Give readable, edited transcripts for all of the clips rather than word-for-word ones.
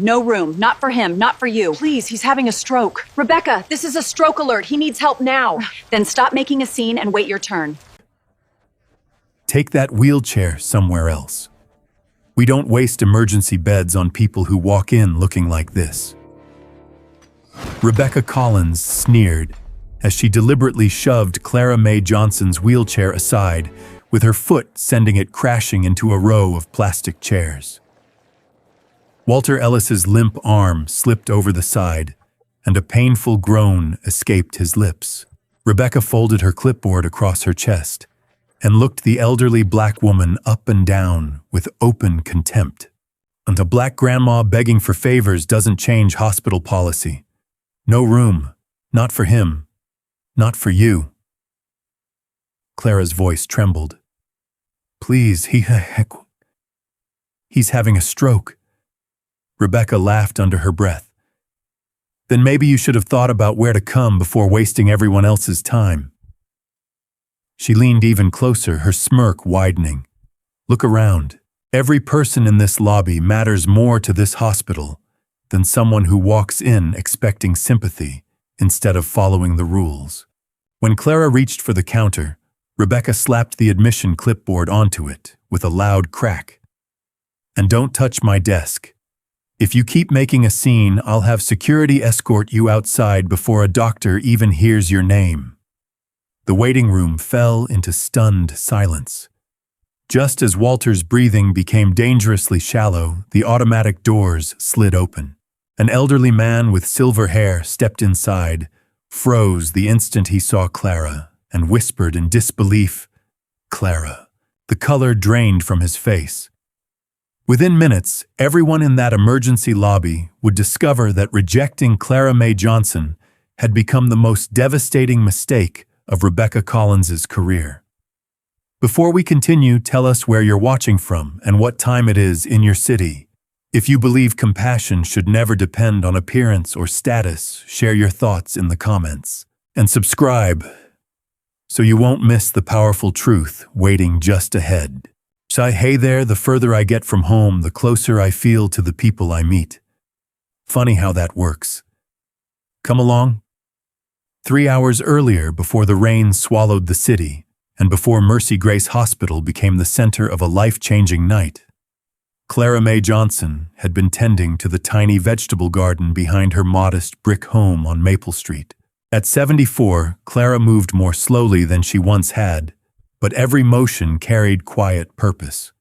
No room. Not for him. Not for you. Please, he's having a stroke. Rebecca, this is a stroke alert. He needs help now. Then stop making a scene and wait your turn. Take that wheelchair somewhere else. We don't waste emergency beds on people who walk in looking like this. Rebecca Collins sneered as she deliberately shoved Clara Mae Johnson's wheelchair aside, with her foot sending it crashing into a row of plastic chairs. Walter Ellis's limp arm slipped over the side, and a painful groan escaped his lips. Rebecca folded her clipboard across her chest and looked the elderly black woman up and down with open contempt. And a black grandma begging for favors doesn't change hospital policy. No room. Not for him. Not for you. Clara's voice trembled. Please, he's having a stroke. Rebecca laughed under her breath. Then maybe you should have thought about where to come before wasting everyone else's time. She leaned even closer, her smirk widening. Look around. Every person in this lobby matters more to this hospital than someone who walks in expecting sympathy instead of following the rules. When Clara reached for the counter, Rebecca slapped the admission clipboard onto it with a loud crack. And don't touch my desk. If you keep making a scene, I'll have security escort you outside before a doctor even hears your name. The waiting room fell into stunned silence. Just as Walter's breathing became dangerously shallow, the automatic doors slid open. An elderly man with silver hair stepped inside, froze the instant he saw Clara, and whispered in disbelief, "Clara." The color drained from his face. Within minutes, everyone in that emergency lobby would discover that rejecting Clara Mae Johnson had become the most devastating mistake of Rebecca Collins's career. Before we continue, tell us where you're watching from and what time it is in your city. If you believe compassion should never depend on appearance or status, share your thoughts in the comments. And subscribe so you won't miss the powerful truth waiting just ahead. Hey there, the further I get from home, the closer I feel to the people I meet. Funny how that works. Come along. 3 hours earlier, before the rain swallowed the city, and before Mercy Grace Hospital became the center of a life-changing night, Clara Mae Johnson had been tending to the tiny vegetable garden behind her modest brick home on Maple Street. At 74, Clara moved more slowly than she once had, but every motion carried quiet purpose.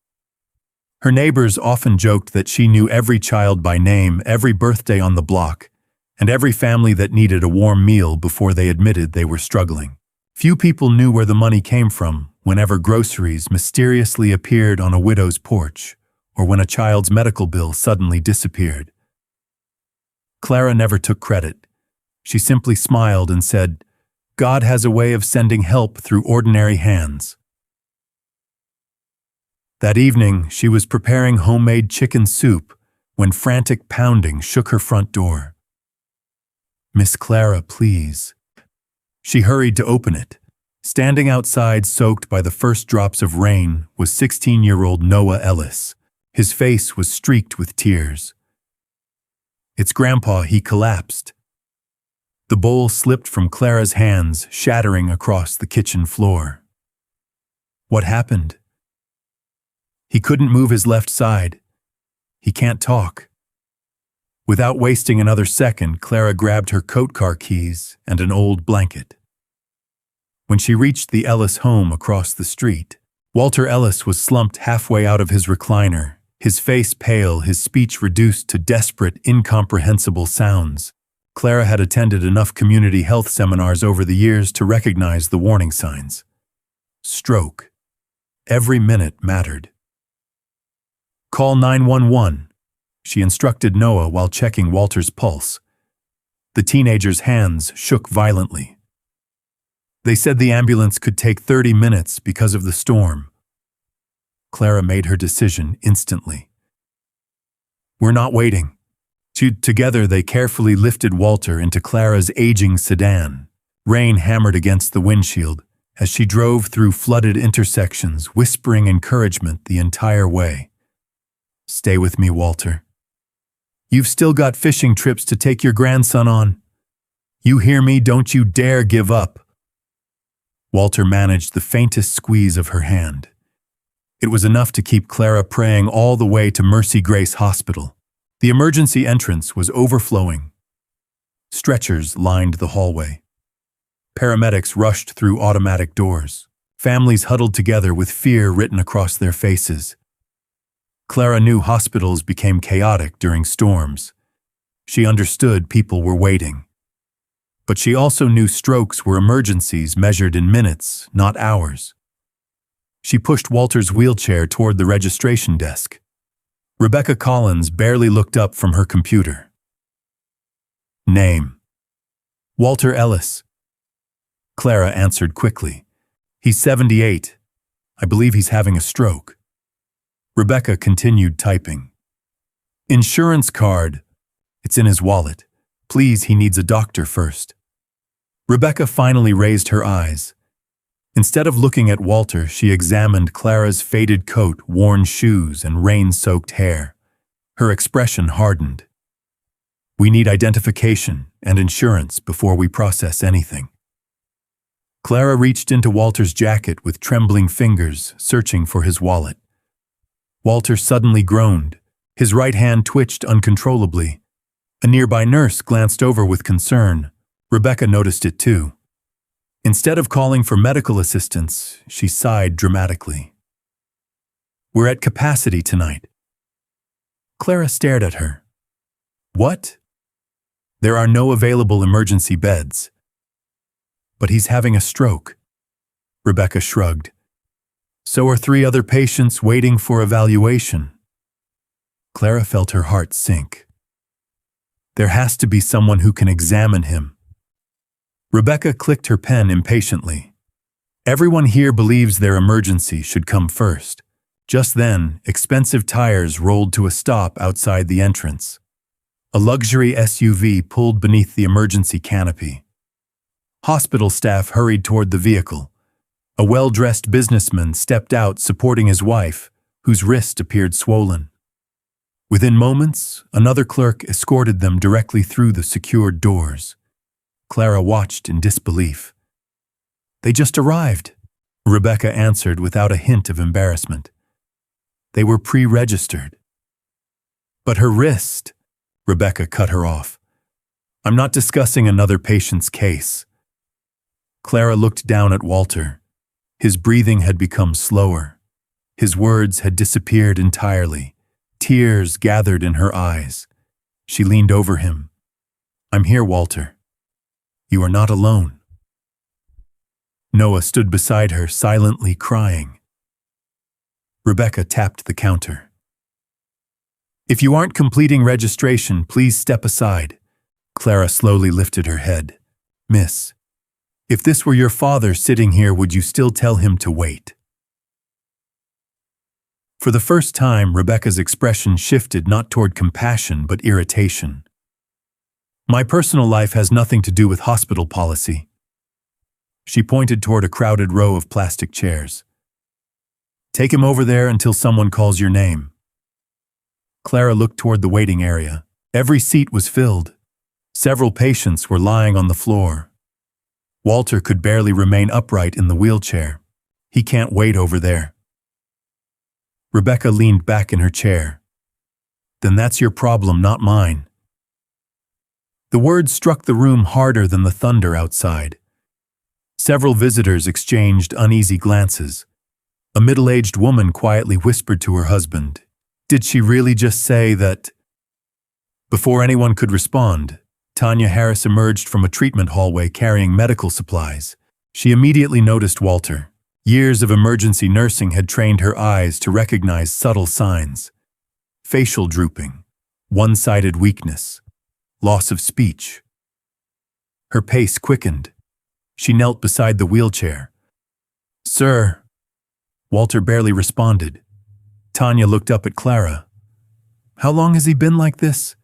Her neighbors often joked that she knew every child by name, every birthday on the block, and every family that needed a warm meal before they admitted they were struggling. Few people knew where the money came from whenever groceries mysteriously appeared on a widow's porch, or when a child's medical bill suddenly disappeared. Clara never took credit. She simply smiled and said, "God has a way of sending help through ordinary hands." That evening, she was preparing homemade chicken soup when frantic pounding shook her front door. "Miss Clara, please." She hurried to open it. Standing outside, soaked by the first drops of rain, was 16-year-old Noah Ellis. His face was streaked with tears. "It's Grandpa," he collapsed. The bowl slipped from Clara's hands, shattering across the kitchen floor. "What happened?" "He couldn't move his left side. He can't talk." Without wasting another second, Clara grabbed her coat car keys and an old blanket. When she reached the Ellis home across the street, Walter Ellis was slumped halfway out of his recliner, his face pale, his speech reduced to desperate, incomprehensible sounds. Clara had attended enough community health seminars over the years to recognize the warning signs. Stroke. Every minute mattered. "Call 911, she instructed Noah while checking Walter's pulse. The teenager's hands shook violently. They said the ambulance could take 30 minutes because of the storm. Clara made her decision instantly. "We're not waiting." Together, they carefully lifted Walter into Clara's aging sedan. Rain hammered against the windshield as she drove through flooded intersections, whispering encouragement the entire way. "Stay with me, Walter. You've still got fishing trips to take your grandson on. You hear me? Don't you dare give up. Walter managed the faintest squeeze of her hand. It was enough to keep Clara praying all the way to Mercy Grace Hospital. The emergency entrance was overflowing. Stretchers lined the hallway. Paramedics rushed through automatic doors. Families huddled together with fear written across their faces. Clara knew hospitals became chaotic during storms. She understood people were waiting. But she also knew strokes were emergencies measured in minutes, not hours. She pushed Walter's wheelchair toward the registration desk. Rebecca Collins barely looked up from her computer. Name: Walter Ellis. Clara answered quickly. He's 78. I believe he's having a stroke. Rebecca continued typing. Insurance card. It's in his wallet. Please, he needs a doctor first. Rebecca finally raised her eyes. Instead of looking at Walter, she examined Clara's faded coat, worn shoes, and rain-soaked hair. Her expression hardened. We need identification and insurance before we process anything. Clara reached into Walter's jacket with trembling fingers, searching for his wallet. Walter suddenly groaned. His right hand twitched uncontrollably. A nearby nurse glanced over with concern. Rebecca noticed it too. Instead of calling for medical assistance, she sighed dramatically. We're at capacity tonight. Clara stared at her. What? There are no available emergency beds. But he's having a stroke. Rebecca shrugged. So are 3 other patients waiting for evaluation. Clara felt her heart sink. There has to be someone who can examine him. Rebecca clicked her pen impatiently. Everyone here believes their emergency should come first. Just then, expensive tires rolled to a stop outside the entrance. A luxury SUV pulled beneath the emergency canopy. Hospital staff hurried toward the vehicle. A well-dressed businessman stepped out supporting his wife, whose wrist appeared swollen. Within moments, another clerk escorted them directly through the secured doors. Clara watched in disbelief. They just arrived, Rebecca answered without a hint of embarrassment. They were pre-registered. But her wrist, Rebecca cut her off. I'm not discussing another patient's case. Clara looked down at Walter. His breathing had become slower. His words had disappeared entirely. Tears gathered in her eyes. She leaned over him. I'm here, Walter. You are not alone. Noah stood beside her, silently crying. Rebecca tapped the counter. If you aren't completing registration, please step aside. Clara slowly lifted her head. Miss, if this were your father sitting here, would you still tell him to wait? For the first time, Rebecca's expression shifted not toward compassion but irritation. My personal life has nothing to do with hospital policy. She pointed toward a crowded row of plastic chairs. Take him over there until someone calls your name. Clara looked toward the waiting area. Every seat was filled. Several patients were lying on the floor. Walter could barely remain upright in the wheelchair. He can't wait over there. Rebecca leaned back in her chair. Then that's your problem, not mine. The words struck the room harder than the thunder outside. Several visitors exchanged uneasy glances. A middle-aged woman quietly whispered to her husband, "Did she really just say that?" Before anyone could respond, Tanya Harris emerged from a treatment hallway carrying medical supplies. She immediately noticed Walter. Years of emergency nursing had trained her eyes to recognize subtle signs. Facial drooping, one-sided weakness, loss of speech. Her pace quickened. She knelt beside the wheelchair. "Sir." Walter barely responded. Tanya looked up at Clara. "How long has he been like this?"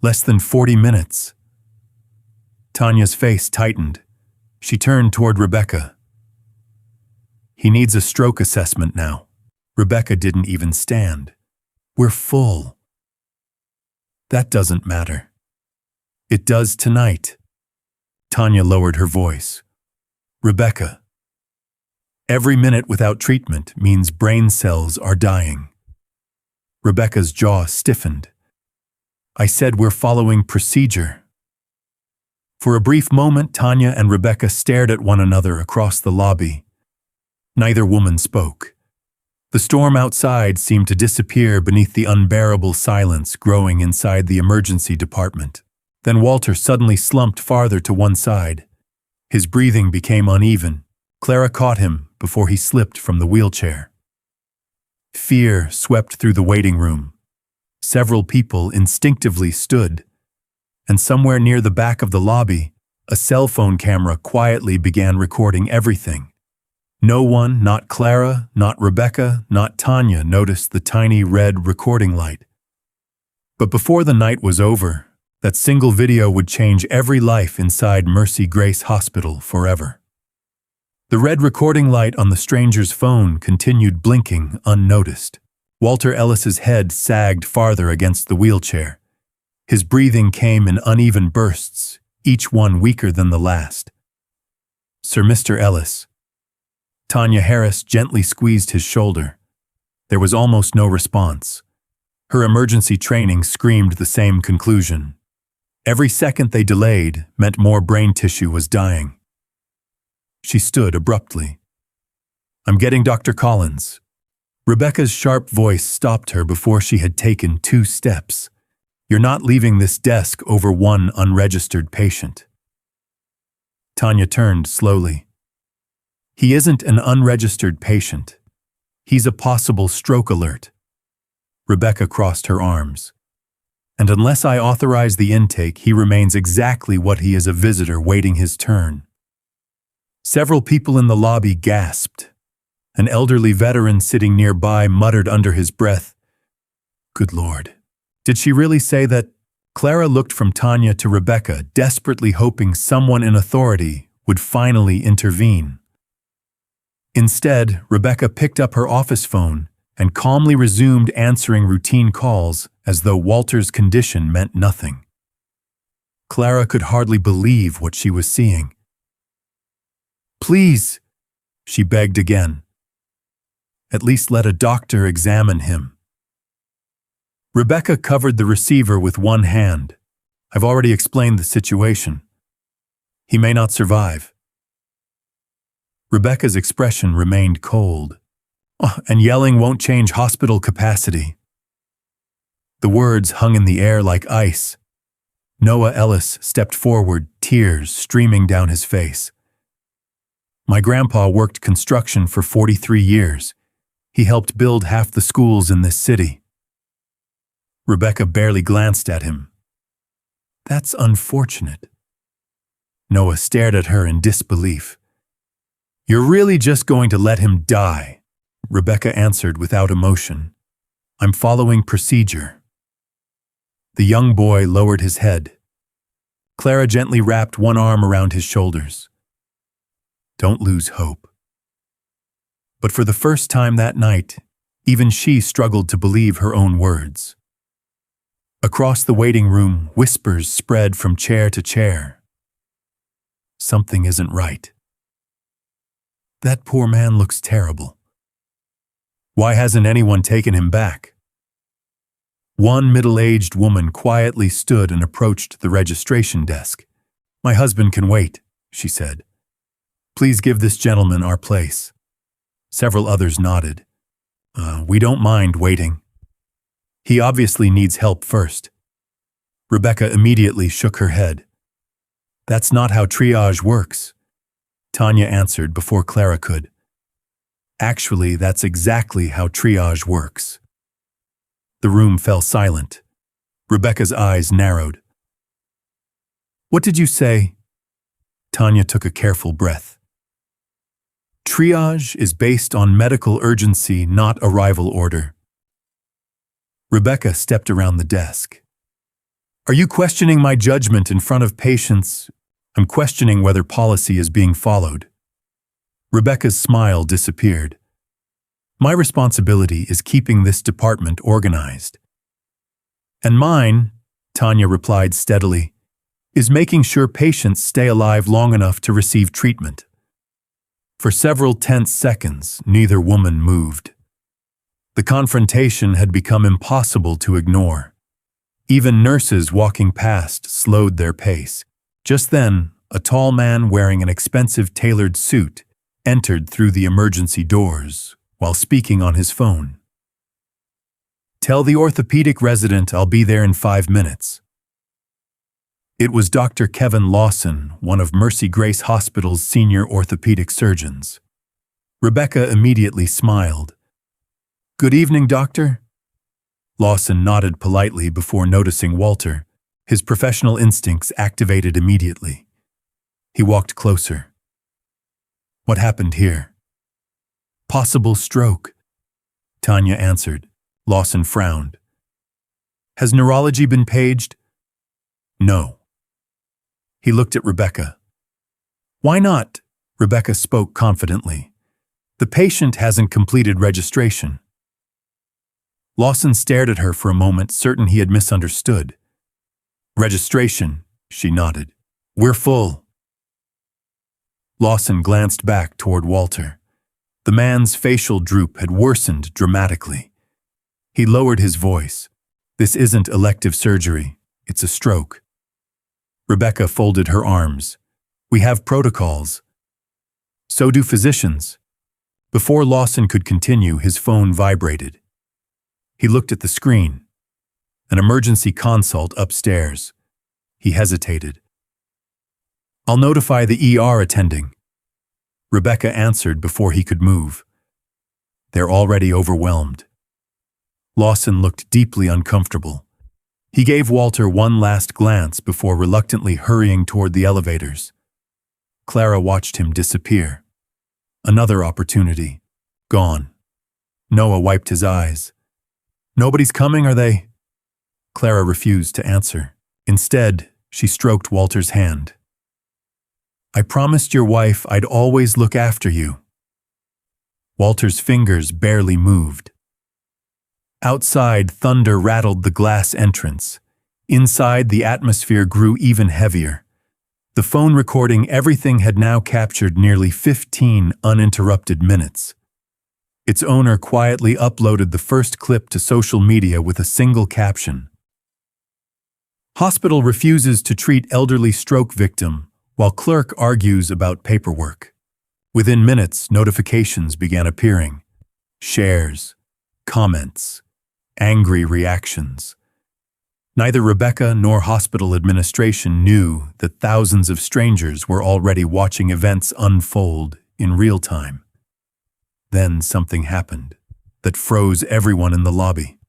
"Less than 40 minutes. Tanya's face tightened. She turned toward Rebecca. "He needs a stroke assessment now." Rebecca didn't even stand. "We're full." That doesn't matter. It does tonight. Tanya lowered her voice. Rebecca. Every minute without treatment means brain cells are dying. Rebecca's jaw stiffened. I said we're following procedure. For a brief moment, Tanya and Rebecca stared at one another across the lobby. Neither woman spoke. The storm outside seemed to disappear beneath the unbearable silence growing inside the emergency department. Then Walter suddenly slumped farther to one side. His breathing became uneven. Clara caught him before he slipped from the wheelchair. Fear swept through the waiting room. Several people instinctively stood, and somewhere near the back of the lobby, a cell phone camera quietly began recording everything. No one, not Clara, not Rebecca, not Tanya, noticed the tiny red recording light. But before the night was over, that single video would change every life inside Mercy Grace Hospital forever. The red recording light on the stranger's phone continued blinking unnoticed. Walter Ellis's head sagged farther against the wheelchair. His breathing came in uneven bursts, each one weaker than the last. Sir Mr. Ellis. Tanya Harris gently squeezed his shoulder. There was almost no response. Her emergency training screamed the same conclusion. Every second they delayed meant more brain tissue was dying. She stood abruptly. I'm getting Dr. Collins. Rebecca's sharp voice stopped her before she had taken 2 steps. You're not leaving this desk over one unregistered patient. Tanya turned slowly. He isn't an unregistered patient. He's a possible stroke alert. Rebecca crossed her arms. And unless I authorize the intake, he remains exactly what he is, a visitor waiting his turn. Several people in the lobby gasped. An elderly veteran sitting nearby muttered under his breath, Good Lord. Did she really say that? Clara looked from Tanya to Rebecca, desperately hoping someone in authority would finally intervene. Instead, Rebecca picked up her office phone and calmly resumed answering routine calls as though Walter's condition meant nothing. Clara could hardly believe what she was seeing. Please, she begged again. At least let a doctor examine him. Rebecca covered the receiver with one hand. I've already explained the situation. He may not survive. Rebecca's expression remained cold. Oh, and yelling won't change hospital capacity. The words hung in the air like ice. Noah Ellis stepped forward, tears streaming down his face. My grandpa worked construction for 43 years. He helped build half the schools in this city. Rebecca barely glanced at him. That's unfortunate. Noah stared at her in disbelief. You're really just going to let him die? Rebecca answered without emotion. I'm following procedure. The young boy lowered his head. Clara gently wrapped one arm around his shoulders. Don't lose hope. But for the first time that night, even she struggled to believe her own words. Across the waiting room, whispers spread from chair to chair. Something isn't right. That poor man looks terrible. Why hasn't anyone taken him back? One middle-aged woman quietly stood and approached the registration desk. My husband can wait, she said. Please give this gentleman our place. Several others nodded. We don't mind waiting. He obviously needs help first. Rebecca immediately shook her head. That's not how triage works, Tanya answered before Clara could. Actually, that's exactly how triage works. The room fell silent. Rebecca's eyes narrowed. What did you say? Tanya took a careful breath. Triage is based on medical urgency, not arrival order. Rebecca stepped around the desk. Are you questioning my judgment in front of patients? I'm questioning whether policy is being followed. Rebecca's smile disappeared. My responsibility is keeping this department organized. And mine Tanya replied steadily, is making sure patients stay alive long enough to receive treatment. For several tense seconds, neither woman moved. The confrontation had become impossible to ignore. Even nurses walking past slowed their pace. Just then, a tall man wearing an expensive tailored suit entered through the emergency doors while speaking on his phone. Tell the orthopedic resident I'll be there in 5 minutes. It was Dr. Kevin Lawson, one of Mercy Grace Hospital's senior orthopedic surgeons. Rebecca immediately smiled. Good evening, doctor. Lawson nodded politely before noticing Walter. His professional instincts activated immediately. He walked closer. What happened here? Possible stroke, Tanya answered. Lawson frowned. Has neurology been paged? No. He looked at Rebecca. Why not? Rebecca spoke confidently. The patient hasn't completed registration. Lawson stared at her for a moment, certain he had misunderstood. Registration, she nodded. We're full. Lawson glanced back toward Walter. The man's facial droop had worsened dramatically. He lowered his voice. This isn't elective surgery. It's a stroke. Rebecca folded her arms. We have protocols. So do physicians. Before Lawson could continue, his phone vibrated. He looked at the screen. An emergency consult upstairs. He hesitated. I'll notify the ER attending. Rebecca answered before he could move. They're already overwhelmed. Lawson looked deeply uncomfortable. He gave Walter one last glance before reluctantly hurrying toward the elevators. Clara watched him disappear. Another opportunity. Gone. Noah wiped his eyes. Nobody's coming, are they? Clara refused to answer. Instead, she stroked Walter's hand. I promised your wife I'd always look after you. Walter's fingers barely moved. Outside, thunder rattled the glass entrance. Inside, the atmosphere grew even heavier. The phone recording everything had now captured nearly 15 uninterrupted minutes. Its owner quietly uploaded the first clip to social media with a single caption. Hospital refuses to treat elderly stroke victim, while clerk argues about paperwork. Within minutes, notifications began appearing. Shares, comments, angry reactions. Neither Rebecca nor hospital administration knew that thousands of strangers were already watching events unfold in real time. Then something happened that froze everyone in the lobby.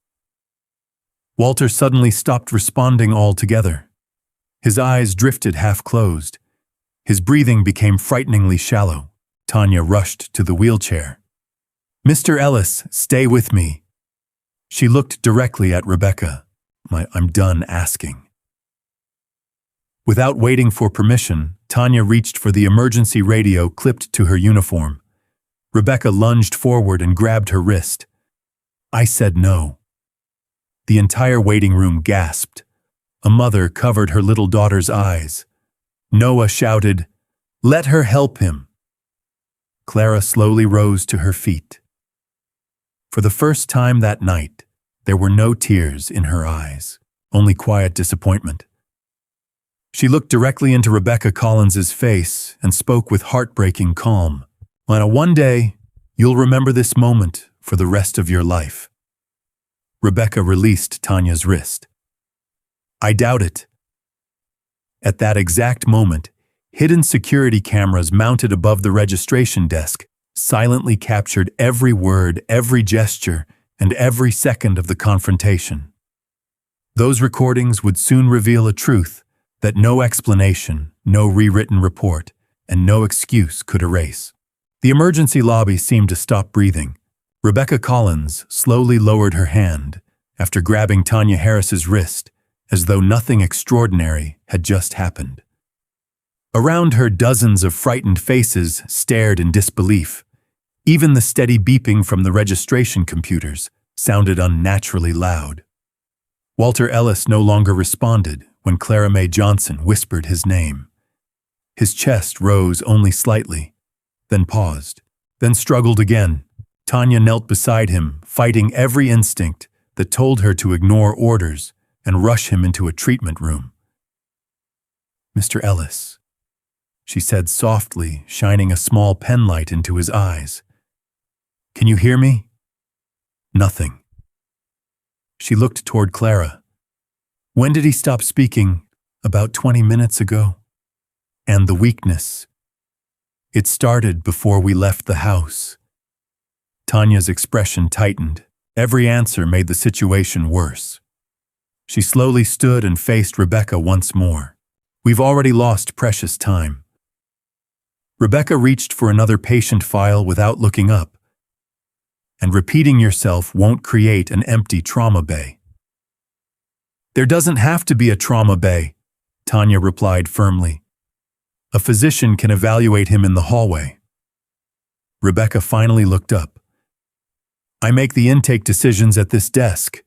Walter suddenly stopped responding altogether. His eyes drifted half-closed. His breathing became frighteningly shallow. Tanya rushed to the wheelchair. Mr. Ellis, stay with me. She looked directly at Rebecca. I'm done asking. Without waiting for permission, Tanya reached for the emergency radio clipped to her uniform. Rebecca lunged forward and grabbed her wrist. I said no. The entire waiting room gasped. A mother covered her little daughter's eyes. Noah shouted, "Let her help him." Clara slowly rose to her feet. For the first time that night, there were no tears in her eyes, only quiet disappointment. She looked directly into Rebecca Collins's face and spoke with heartbreaking calm. Lana, one day, you'll remember this moment for the rest of your life. Rebecca released Tanya's wrist. I doubt it. At that exact moment, hidden security cameras mounted above the registration desk silently captured every word, every gesture, and every second of the confrontation. Those recordings would soon reveal a truth that no explanation, no rewritten report, and no excuse could erase. The emergency lobby seemed to stop breathing. Rebecca Collins slowly lowered her hand after grabbing Tanya Harris's wrist, as though nothing extraordinary had just happened. Around her, dozens of frightened faces stared in disbelief. Even the steady beeping from the registration computers sounded unnaturally loud. Walter Ellis no longer responded when Clara Mae Johnson whispered his name. His chest rose only slightly, then paused, then struggled again. Tanya knelt beside him, fighting every instinct that told her to ignore orders and rush him into a treatment room. "Mr. Ellis," she said softly, shining a small penlight into his eyes. "Can you hear me?" Nothing. She looked toward Clara. "When did he stop speaking?" "About 20 minutes ago." "And the weakness?" "It started before we left the house." Tanya's expression tightened. Every answer made the situation worse. She slowly stood and faced Rebecca once more. "We've already lost precious time." Rebecca reached for another patient file without looking up. "And repeating yourself won't create an empty trauma bay." "There doesn't have to be a trauma bay," Tanya replied firmly. "A physician can evaluate him in the hallway." Rebecca finally looked up. "I make the intake decisions at this desk."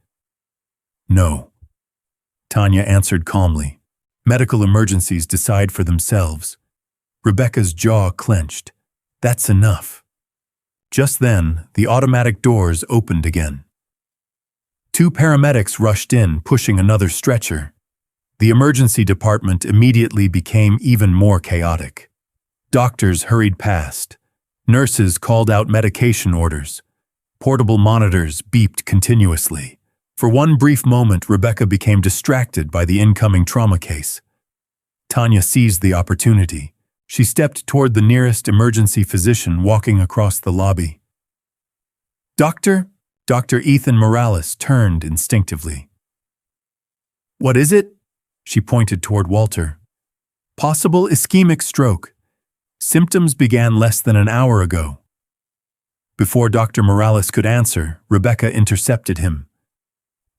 "No," Tanya answered calmly. "Medical emergencies decide for themselves." Rebecca's jaw clenched. "That's enough." Just then, the automatic doors opened again. 2 paramedics rushed in, pushing another stretcher. The emergency department immediately became even more chaotic. Doctors hurried past. Nurses called out medication orders. Portable monitors beeped continuously. For one brief moment, Rebecca became distracted by the incoming trauma case. Tanya seized the opportunity. She stepped toward the nearest emergency physician walking across the lobby. "Doctor?" Dr. Ethan Morales turned instinctively. "What is it?" She pointed toward Walter. "Possible ischemic stroke. Symptoms began less than an hour ago." Before Dr. Morales could answer, Rebecca intercepted him.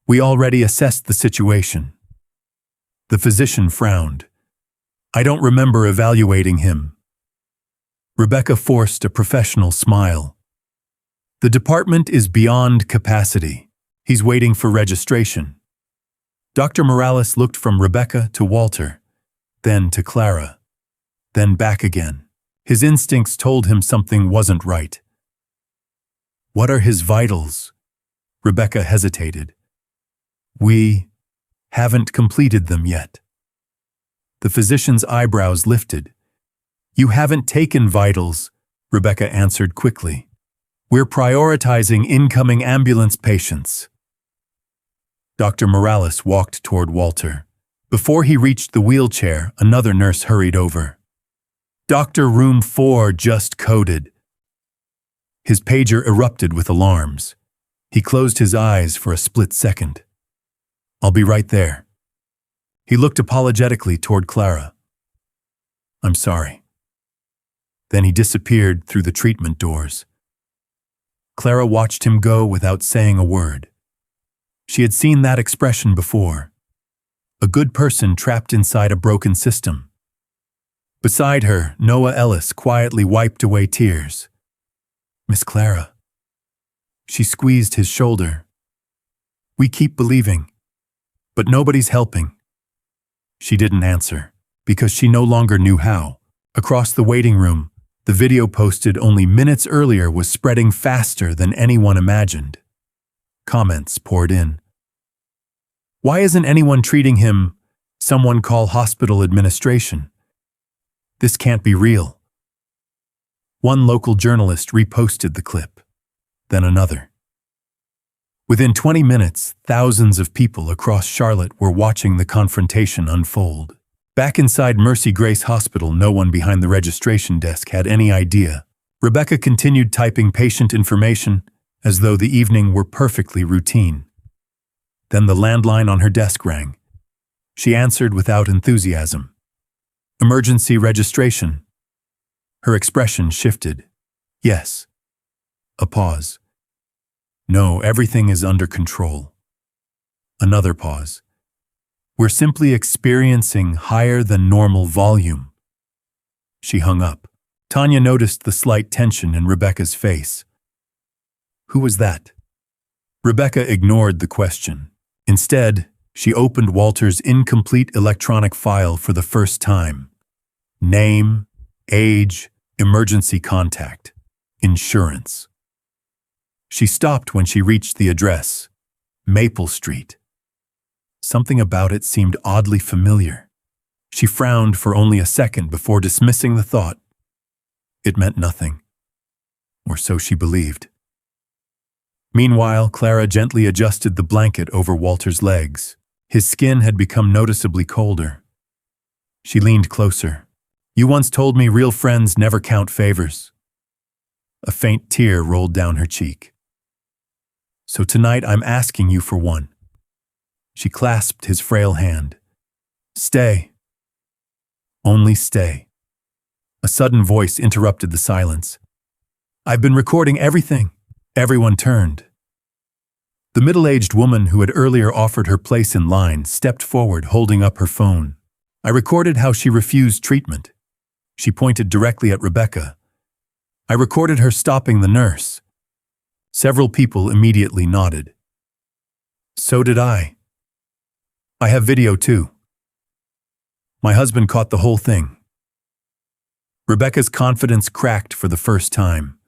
"We already assessed the situation." The physician frowned. "I don't remember evaluating him." Rebecca forced a professional smile. "The department is beyond capacity. He's waiting for registration." Dr. Morales looked from Rebecca to Walter, then to Clara, then back again. His instincts told him something wasn't right. "What are his vitals?" Rebecca hesitated. "We haven't completed them yet." The physician's eyebrows lifted. "You haven't taken vitals," Rebecca answered quickly. "We're prioritizing incoming ambulance patients." Dr. Morales walked toward Walter. Before he reached the wheelchair, another nurse hurried over. "Dr. Room 4 just coded." His pager erupted with alarms. He closed his eyes for a split second. "I'll be right there." He looked apologetically toward Clara. "I'm sorry." Then he disappeared through the treatment doors. Clara watched him go without saying a word. She had seen that expression before. A good person trapped inside a broken system. Beside her, Noah Ellis quietly wiped away tears. "Miss Clara." She squeezed his shoulder. "We keep believing, but nobody's helping." She didn't answer, because she no longer knew how. Across the waiting room, the video posted only minutes earlier was spreading faster than anyone imagined. Comments poured in. "Why isn't anyone treating him? Someone call hospital administration. This can't be real." One local journalist reposted the clip, then another. Within 20 minutes, thousands of people across Charlotte were watching the confrontation unfold. Back inside Mercy Grace Hospital, no one behind the registration desk had any idea. Rebecca continued typing patient information as though the evening were perfectly routine. Then the landline on her desk rang. She answered without enthusiasm. "Emergency registration." Her expression shifted. "Yes." A pause. "No, everything is under control." Another pause. "We're simply experiencing higher than normal volume." She hung up. Tanya noticed the slight tension in Rebecca's face. "Who was that?" Rebecca ignored the question. Instead, She opened Walter's incomplete electronic file for the first time. Name, age, emergency contact, insurance. She stopped when she reached the address, Maple Street. Something about it seemed oddly familiar. She frowned for only a second before dismissing the thought. It meant nothing, or so she believed. Meanwhile, Clara gently adjusted the blanket over Walter's legs. His skin had become noticeably colder. She leaned closer. "You once told me real friends never count favors." A faint tear rolled down her cheek. "So tonight I'm asking you for one." She clasped his frail hand. "Stay. Only stay." A sudden voice interrupted the silence. "I've been recording everything." Everyone turned. The middle-aged woman who had earlier offered her place in line stepped forward, holding up her phone. "I recorded how she refused treatment." She pointed directly at Rebecca. "I recorded her stopping the nurse." Several people immediately nodded. "So did I. I have video too. My husband caught the whole thing." Rebecca's confidence cracked for the first time.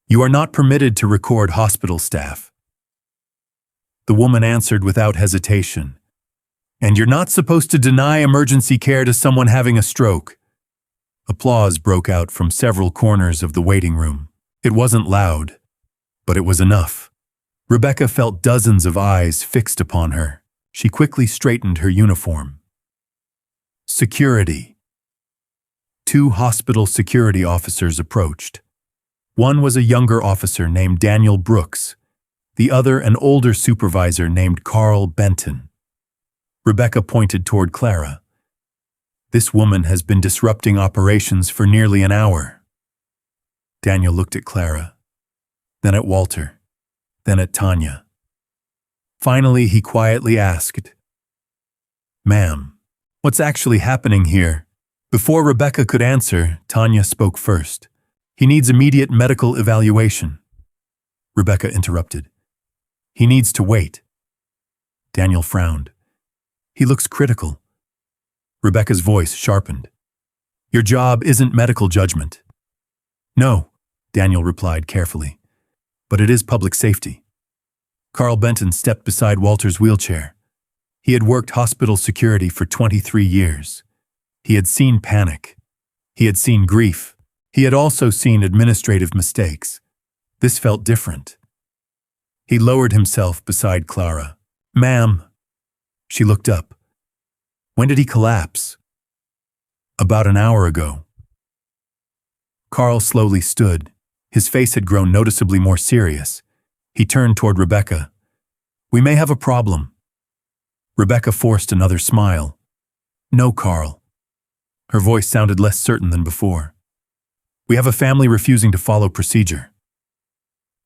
"You are not permitted to record hospital staff." The woman answered without hesitation. "And you're not supposed to deny emergency care to someone having a stroke." Applause broke out from several corners of the waiting room. It wasn't loud, but it was enough. Rebecca felt dozens of eyes fixed upon her. She quickly straightened her uniform. Security. 2 hospital security officers approached. One was a younger officer named Daniel Brooks, the other an older supervisor named Carl Benton. Rebecca pointed toward Clara. "This woman has been disrupting operations for nearly an hour." Daniel looked at Clara, then at Walter, then at Tanya. Finally, he quietly asked, "Ma'am, what's actually happening here?" Before Rebecca could answer, Tanya spoke first. "He needs immediate medical evaluation." Rebecca interrupted. "He needs to wait." Daniel frowned. "He looks critical." Rebecca's voice sharpened. "Your job isn't medical judgment." "No," Daniel replied carefully, "but it is public safety." Carl Benton stepped beside Walter's wheelchair. He had worked hospital security for 23 years. He had seen panic. He had seen grief. He had also seen administrative mistakes. This felt different. He lowered himself beside Clara. "Ma'am." She looked up. "When did he collapse?" "About an hour ago." Carl slowly stood. His face had grown noticeably more serious. He turned toward Rebecca. "We may have a problem." Rebecca forced another smile. "No, Carl." Her voice sounded less certain than before. "We have a family refusing to follow procedure."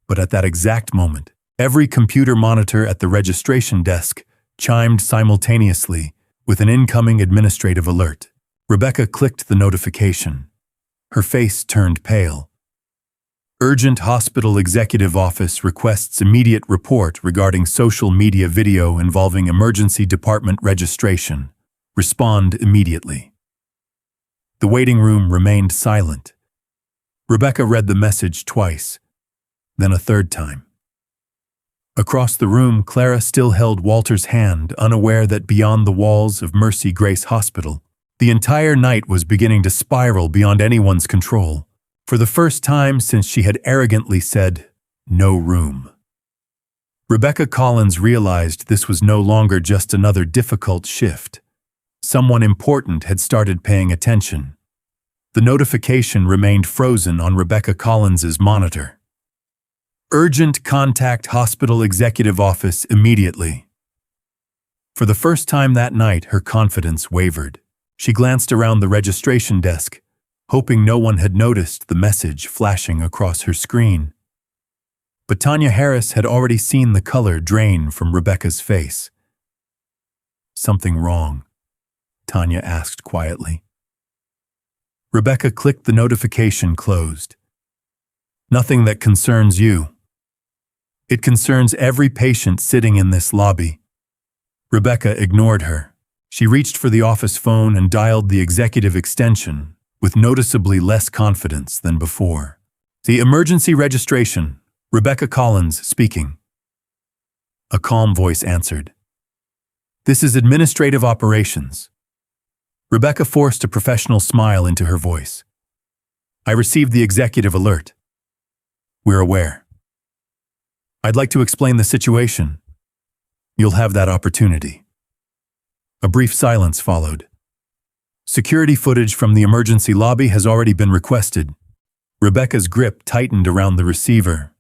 But at that exact moment, every computer monitor at the registration desk chimed simultaneously with an incoming administrative alert. Rebecca clicked the notification. Her face turned pale. "Urgent Hospital Executive Office requests immediate report regarding social media video involving emergency department registration. Respond immediately." The waiting room remained silent. Rebecca read the message twice, then a third time. Across the room, Clara still held Walter's hand, unaware that beyond the walls of Mercy Grace Hospital, the entire night was beginning to spiral beyond anyone's control. For the first time since she had arrogantly said, "No room." Rebecca Collins realized this was no longer just another difficult shift. Someone important had started paying attention. The notification remained frozen on Rebecca Collins's monitor. "Urgent contact Hospital Executive Office immediately." For the first time that night, her confidence wavered. She glanced around the registration desk, hoping no one had noticed the message flashing across her screen. But Tanya Harris had already seen the color drain from Rebecca's face. "Something wrong?" Tanya asked quietly. Rebecca clicked the notification closed. "Nothing that concerns you. It concerns every patient sitting in this lobby." Rebecca ignored her. She reached for the office phone and dialed the executive extension with noticeably less confidence than before. The emergency registration, Rebecca Collins speaking. A calm voice answered. This is administrative operations. Rebecca forced a professional smile into her voice. I received the executive alert. We're aware. I'd like to explain the situation. You'll have that opportunity. A brief silence followed. Security footage from the emergency lobby has already been requested. Rebecca's grip tightened around the receiver.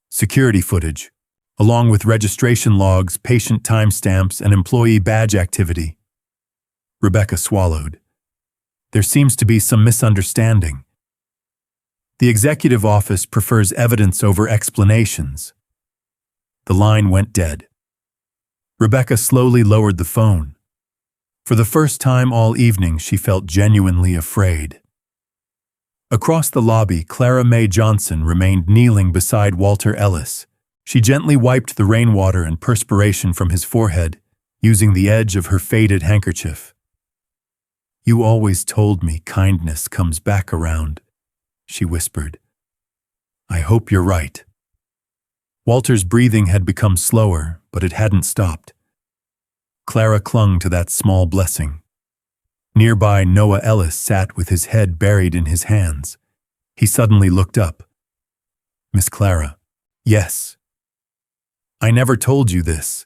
Security footage, along with registration logs, patient timestamps, and employee badge activity. Rebecca swallowed. There seems to be some misunderstanding. The executive office prefers evidence over explanations. The line went dead. Rebecca slowly lowered the phone. For the first time all evening, she felt genuinely afraid. Across the lobby, Clara Mae Johnson remained kneeling beside Walter Ellis. She gently wiped the rainwater and perspiration from his forehead, using the edge of her faded handkerchief. You always told me kindness comes back around, she whispered. I hope you're right. Walter's breathing had become slower, but it hadn't stopped. Clara clung to that small blessing. Nearby, Noah Ellis sat with his head buried in his hands. He suddenly looked up. Miss Clara. Yes. I never told you this.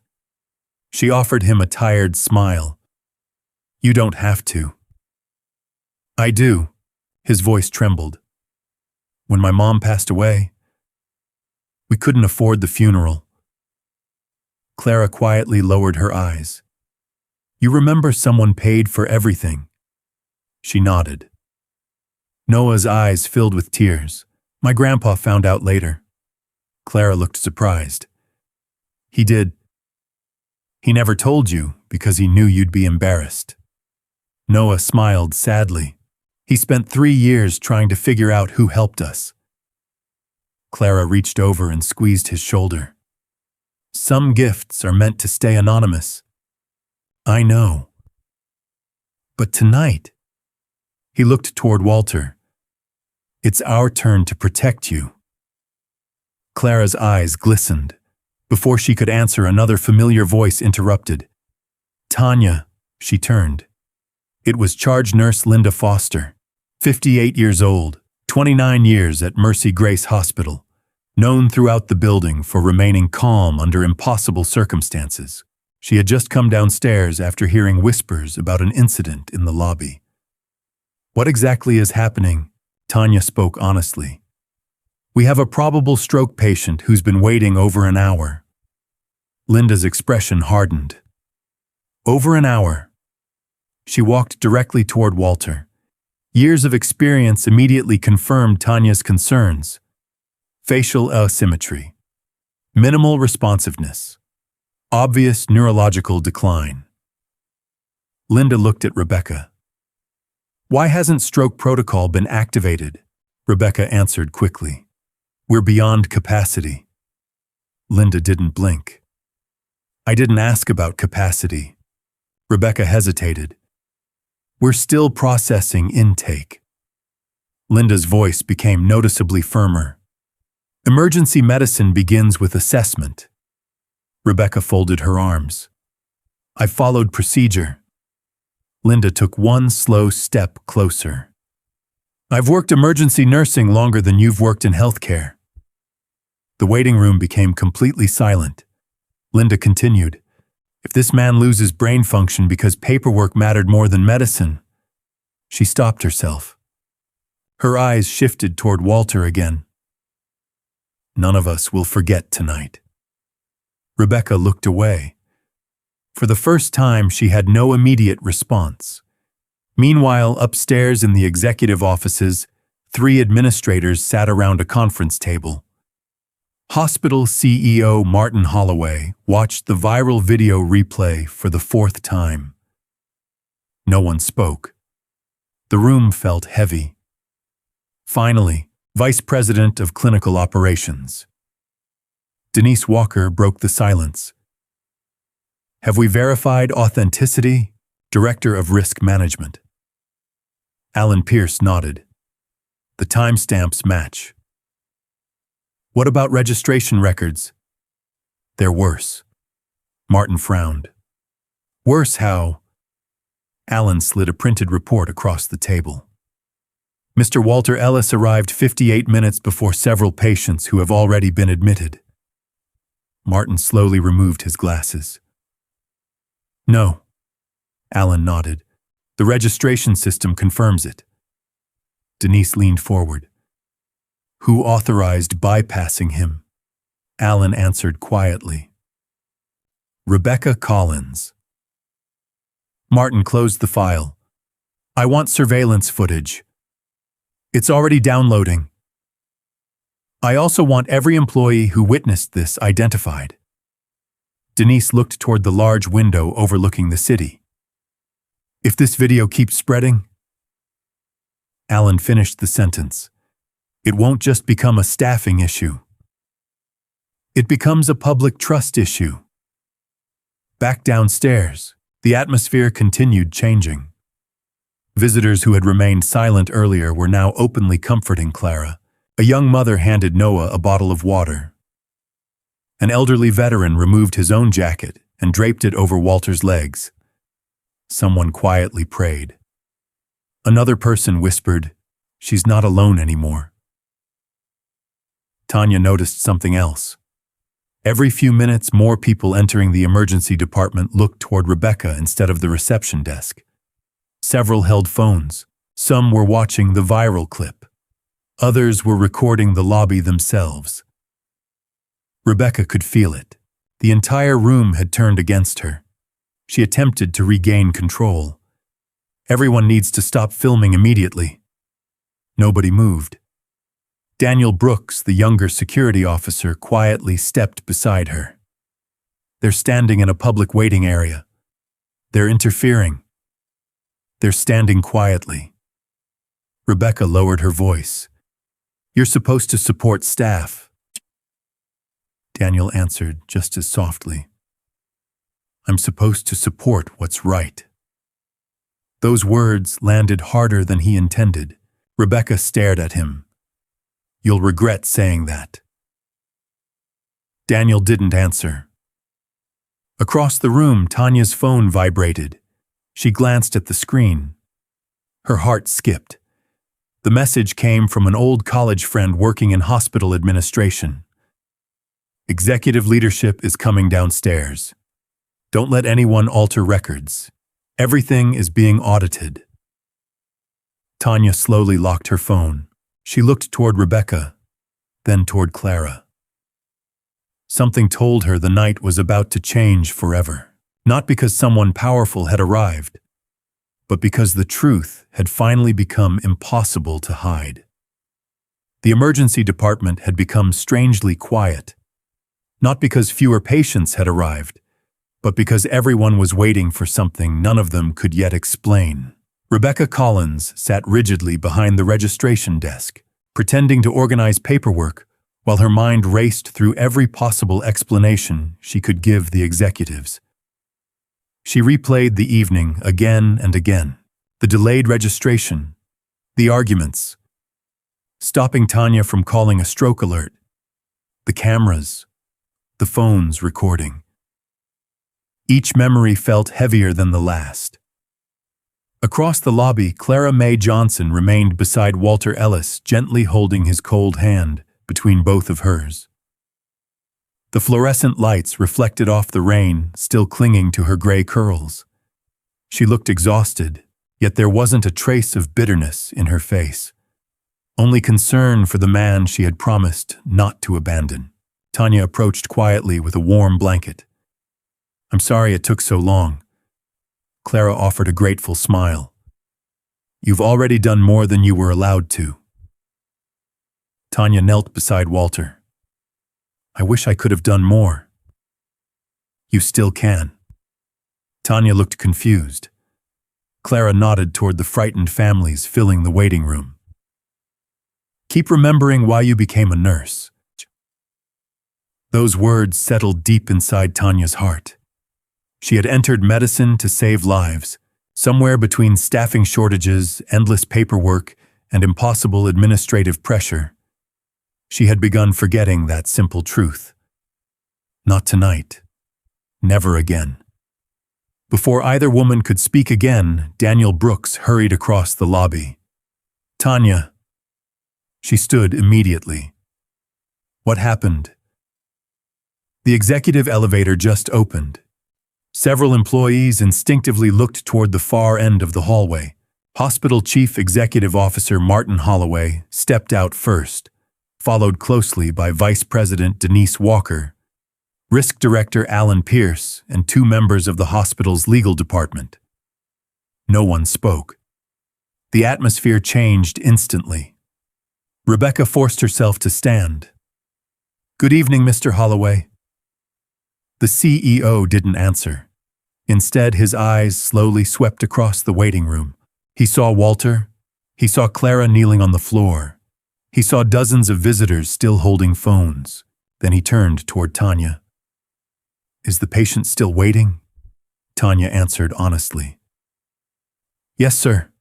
She offered him a tired smile. You don't have to. I do. His voice trembled. When my mom passed away, we couldn't afford the funeral. Clara quietly lowered her eyes. You remember someone paid for everything? She nodded. Noah's eyes filled with tears. My grandpa found out later. Clara looked surprised. He did. He never told you because he knew you'd be embarrassed. Noah smiled sadly. He spent 3 years trying to figure out who helped us. Clara reached over and squeezed his shoulder. Some gifts are meant to stay anonymous. I know. But tonight, he looked toward Walter. It's our turn to protect you. Clara's eyes glistened. Before she could answer, another familiar voice interrupted. Tanya, she turned. It was charge nurse Linda Foster, 58 years old, 29 years at Mercy Grace Hospital, known throughout the building for remaining calm under impossible circumstances. She had just come downstairs after hearing whispers about an incident in the lobby. What exactly is happening? Tanya spoke honestly. We have a probable stroke patient who's been waiting over an hour. Linda's expression hardened. Over an hour. She walked directly toward Walter. Years of experience immediately confirmed Tanya's concerns. Facial asymmetry. Minimal responsiveness. Obvious neurological decline. Linda looked at Rebecca. Why hasn't stroke protocol been activated? Rebecca answered quickly. We're beyond capacity. Linda didn't blink. I didn't ask about capacity. Rebecca hesitated. We're still processing intake. Linda's voice became noticeably firmer. Emergency medicine begins with assessment. Rebecca folded her arms. I followed procedure. Linda took one slow step closer. I've worked emergency nursing longer than you've worked in healthcare. The waiting room became completely silent. Linda continued, if this man loses brain function because paperwork mattered more than medicine. She stopped herself. Her eyes shifted toward Walter again. None of us will forget tonight. Rebecca looked away. For the first time, she had no immediate response. Meanwhile, upstairs in the executive offices, 3 administrators sat around a conference table. Hospital CEO Martin Holloway watched the viral video replay for the 4th time. No one spoke. The room felt heavy. Finally, Vice President of Clinical Operations. Denise Walker broke the silence. Have we verified authenticity? Director of Risk Management. Alan Pierce nodded. The timestamps match. What about registration records? They're worse. Martin frowned. Worse how? Alan slid a printed report across the table. Mr. Walter Ellis arrived 58 minutes before several patients who have already been admitted. Martin slowly removed his glasses. No. Alan nodded. The registration system confirms it. Denise leaned forward. Who authorized bypassing him? Alan answered quietly. Rebecca Collins. Martin closed the file. I want surveillance footage. It's already downloading. I also want every employee who witnessed this identified. Denise looked toward the large window overlooking the city. If this video keeps spreading... Alan finished the sentence. It won't just become a staffing issue. It becomes a public trust issue. Back downstairs, the atmosphere continued changing. Visitors who had remained silent earlier were now openly comforting Clara. A young mother handed Noah a bottle of water. An elderly veteran removed his own jacket and draped it over Walter's legs. Someone quietly prayed. Another person whispered, "She's not alone anymore." Tanya noticed something else. Every few minutes, more people entering the emergency department looked toward Rebecca instead of the reception desk. Several held phones. Some were watching the viral clip. Others were recording the lobby themselves. Rebecca could feel it. The entire room had turned against her. She attempted to regain control. Everyone needs to stop filming immediately. Nobody moved. Daniel Brooks, the younger security officer, quietly stepped beside her. They're standing in a public waiting area. They're interfering. They're standing quietly. Rebecca lowered her voice. You're supposed to support staff. Daniel answered just as softly. I'm supposed to support what's right. Those words landed harder than he intended. Rebecca stared at him. You'll regret saying that. Daniel didn't answer. Across the room, Tanya's phone vibrated. She glanced at the screen. Her heart skipped. The message came from an old college friend working in hospital administration. Executive leadership is coming downstairs. Don't let anyone alter records. Everything is being audited. Tanya slowly locked her phone. She looked toward Rebecca, then toward Clara. Something told her the night was about to change forever. Not because someone powerful had arrived, but because the truth had finally become impossible to hide. The emergency department had become strangely quiet, not because fewer patients had arrived, but because everyone was waiting for something none of them could yet explain. Rebecca Collins sat rigidly behind the registration desk, pretending to organize paperwork while her mind raced through every possible explanation she could give the executives. She replayed the evening again and again. The delayed registration, the arguments, stopping Tanya from calling a stroke alert, the cameras, the phones recording. Each memory felt heavier than the last. Across the lobby, Clara Mae Johnson remained beside Walter Ellis, gently holding his cold hand between both of hers. The fluorescent lights reflected off the rain, still clinging to her gray curls. She looked exhausted, yet there wasn't a trace of bitterness in her face. Only concern for the man she had promised not to abandon. Tanya approached quietly with a warm blanket. I'm sorry it took so long. Clara offered a grateful smile. You've already done more than you were allowed to. Tanya knelt beside Walter. I wish I could have done more. You still can. Tanya looked confused. Clara nodded toward the frightened families filling the waiting room. Keep remembering why you became a nurse. Those words settled deep inside Tanya's heart. She had entered medicine to save lives, somewhere between staffing shortages, endless paperwork, and impossible administrative pressure. She had begun forgetting that simple truth. Not tonight. Never again. Before either woman could speak again, Daniel Brooks hurried across the lobby. "Tanya." She stood immediately. "What happened?" The executive elevator just opened. Several employees instinctively looked toward the far end of the hallway. Hospital Chief Executive Officer Martin Holloway stepped out first, followed closely by Vice President Denise Walker, Risk Director Alan Pierce, and 2 members of the hospital's legal department. No one spoke. The atmosphere changed instantly. Rebecca forced herself to stand. "Good evening, Mr. Holloway." The CEO didn't answer. Instead, his eyes slowly swept across the waiting room. He saw Walter. He saw Clara kneeling on the floor. He saw dozens of visitors still holding phones. Then he turned toward Tanya. "Is the patient still waiting?" Tanya answered honestly. "Yes, sir."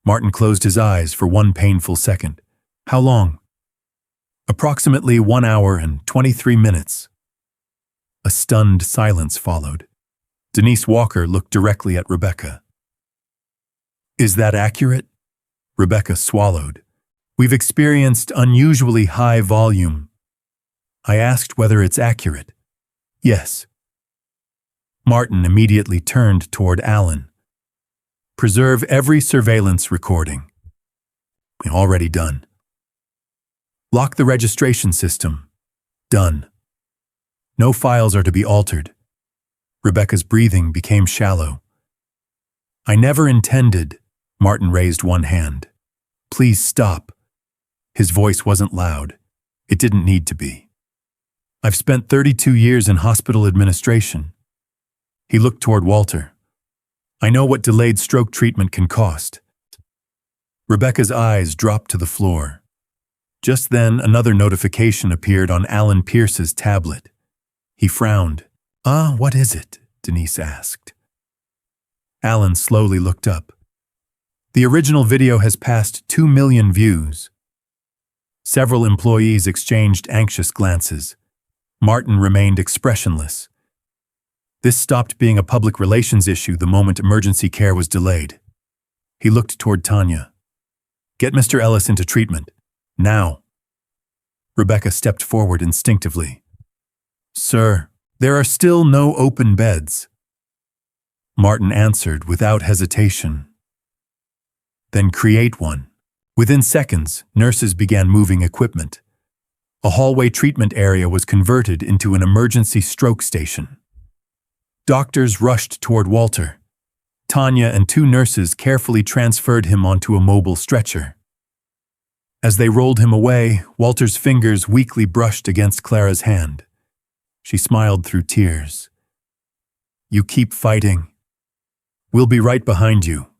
Martin closed his eyes for one painful second. "How long?" "Approximately 1 hour and 23 minutes. A stunned silence followed. Denise Walker looked directly at Rebecca. "Is that accurate?" Rebecca swallowed. "We've experienced unusually high volume." "I asked whether it's accurate." "Yes." Martin immediately turned toward Alan. "Preserve every surveillance recording." "Already done." "Lock the registration system." "Done." "No files are to be altered." Rebecca's breathing became shallow. "I never intended." Martin raised one hand. "Please stop." His voice wasn't loud. It didn't need to be. "I've spent 32 years in hospital administration." He looked toward Walter. "I know what delayed stroke treatment can cost." Rebecca's eyes dropped to the floor. Just then, another notification appeared on Alan Pierce's tablet. He frowned. What is it?" Denise asked. Alan slowly looked up. "The original video has passed 2 million views." Several employees exchanged anxious glances. Martin remained expressionless. This stopped being a public relations issue the moment emergency care was delayed. He looked toward Tanya. "Get Mr. Ellis into treatment. Now." Rebecca stepped forward instinctively. "Sir, there are still no open beds." Martin answered without hesitation. "Then create one." Within seconds, nurses began moving equipment. A hallway treatment area was converted into an emergency stroke station. Doctors rushed toward Walter. Tanya and 2 nurses carefully transferred him onto a mobile stretcher. As they rolled him away, Walter's fingers weakly brushed against Clara's hand. She smiled through tears. "You keep fighting. We'll be right behind you."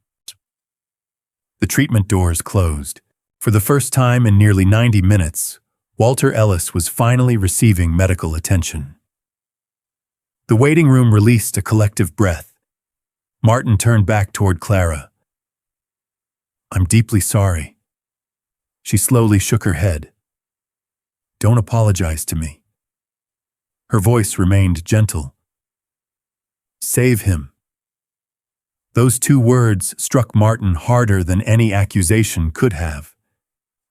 The treatment doors closed. For the first time in nearly 90 minutes, Walter Ellis was finally receiving medical attention. The waiting room released a collective breath. Martin turned back toward Clara. "I'm deeply sorry." She slowly shook her head. "Don't apologize to me." Her voice remained gentle. "Save him." Those 2 words struck Martin harder than any accusation could have.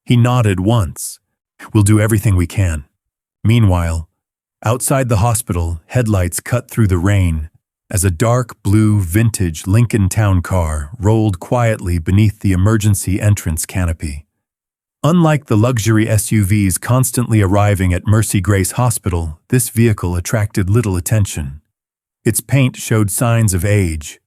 He nodded once. "We'll do everything we can." Meanwhile, outside the hospital, headlights cut through the rain as a dark blue vintage Lincoln Town car rolled quietly beneath the emergency entrance canopy. Unlike the luxury SUVs constantly arriving at Mercy Grace Hospital, this vehicle attracted little attention. Its paint showed signs of age.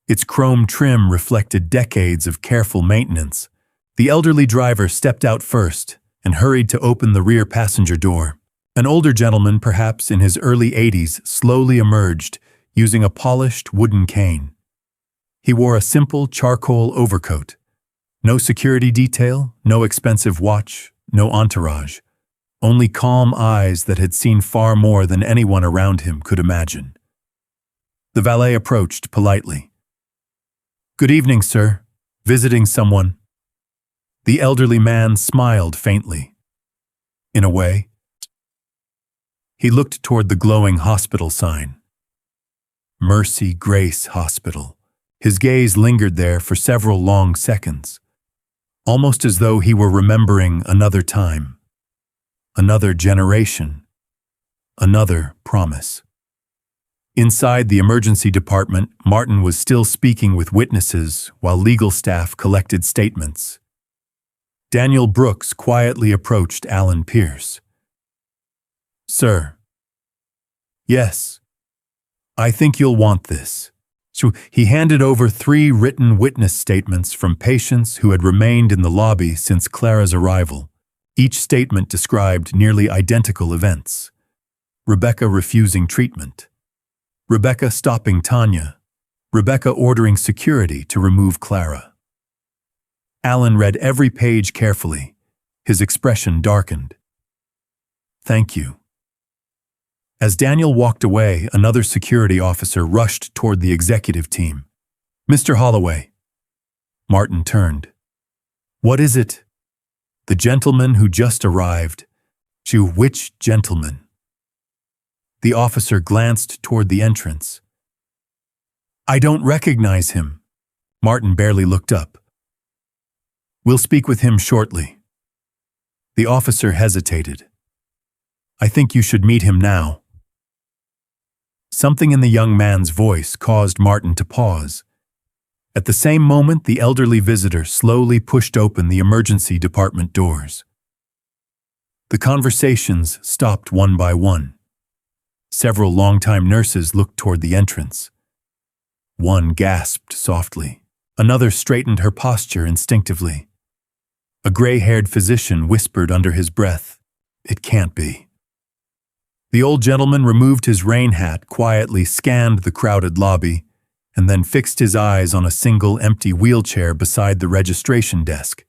Its chrome trim reflected decades of careful maintenance. The elderly driver stepped out first and hurried to open the rear passenger door. An older gentleman, perhaps in his early 80s, slowly emerged, using a polished wooden cane. He wore a simple charcoal overcoat. No security detail, no expensive watch, no entourage. only calm eyes that had seen far more than anyone around him could imagine. The valet approached politely. "Good evening, sir. Visiting someone?" The elderly man smiled faintly. In a way. He looked toward the glowing hospital sign. Mercy Grace Hospital. His gaze lingered there for several long seconds, almost as though he were remembering another time, another generation, another promise. Inside the emergency department, Martin was still speaking with witnesses while legal staff collected statements. Daniel Brooks quietly approached Alan Pierce. "Sir." "Yes. I think you'll want this." So he handed over 3 written witness statements from patients who had remained in the lobby since Clara's arrival. Each statement described nearly identical events. Rebecca refusing treatment. Rebecca stopping Tanya. Rebecca ordering security to remove Clara. Alan read every page carefully. His expression darkened. "Thank you." As Daniel walked away, another security officer rushed toward the executive team. "Mr. Holloway." Martin turned. "What is it?" "The gentleman who just arrived." "To which gentleman?" The officer glanced toward the entrance. "I don't recognize him." Martin barely looked up. "We'll speak with him shortly." The officer hesitated. "I think you should meet him now." Something in the young man's voice caused Martin to pause. At the same moment, the elderly visitor slowly pushed open the emergency department doors. The conversations stopped one by one. Several longtime nurses looked toward the entrance. One gasped softly. Another straightened her posture instinctively. A gray-haired physician whispered under his breath, "It can't be." The old gentleman removed his rain hat, quietly scanned the crowded lobby, and then fixed his eyes on a single empty wheelchair beside the registration desk.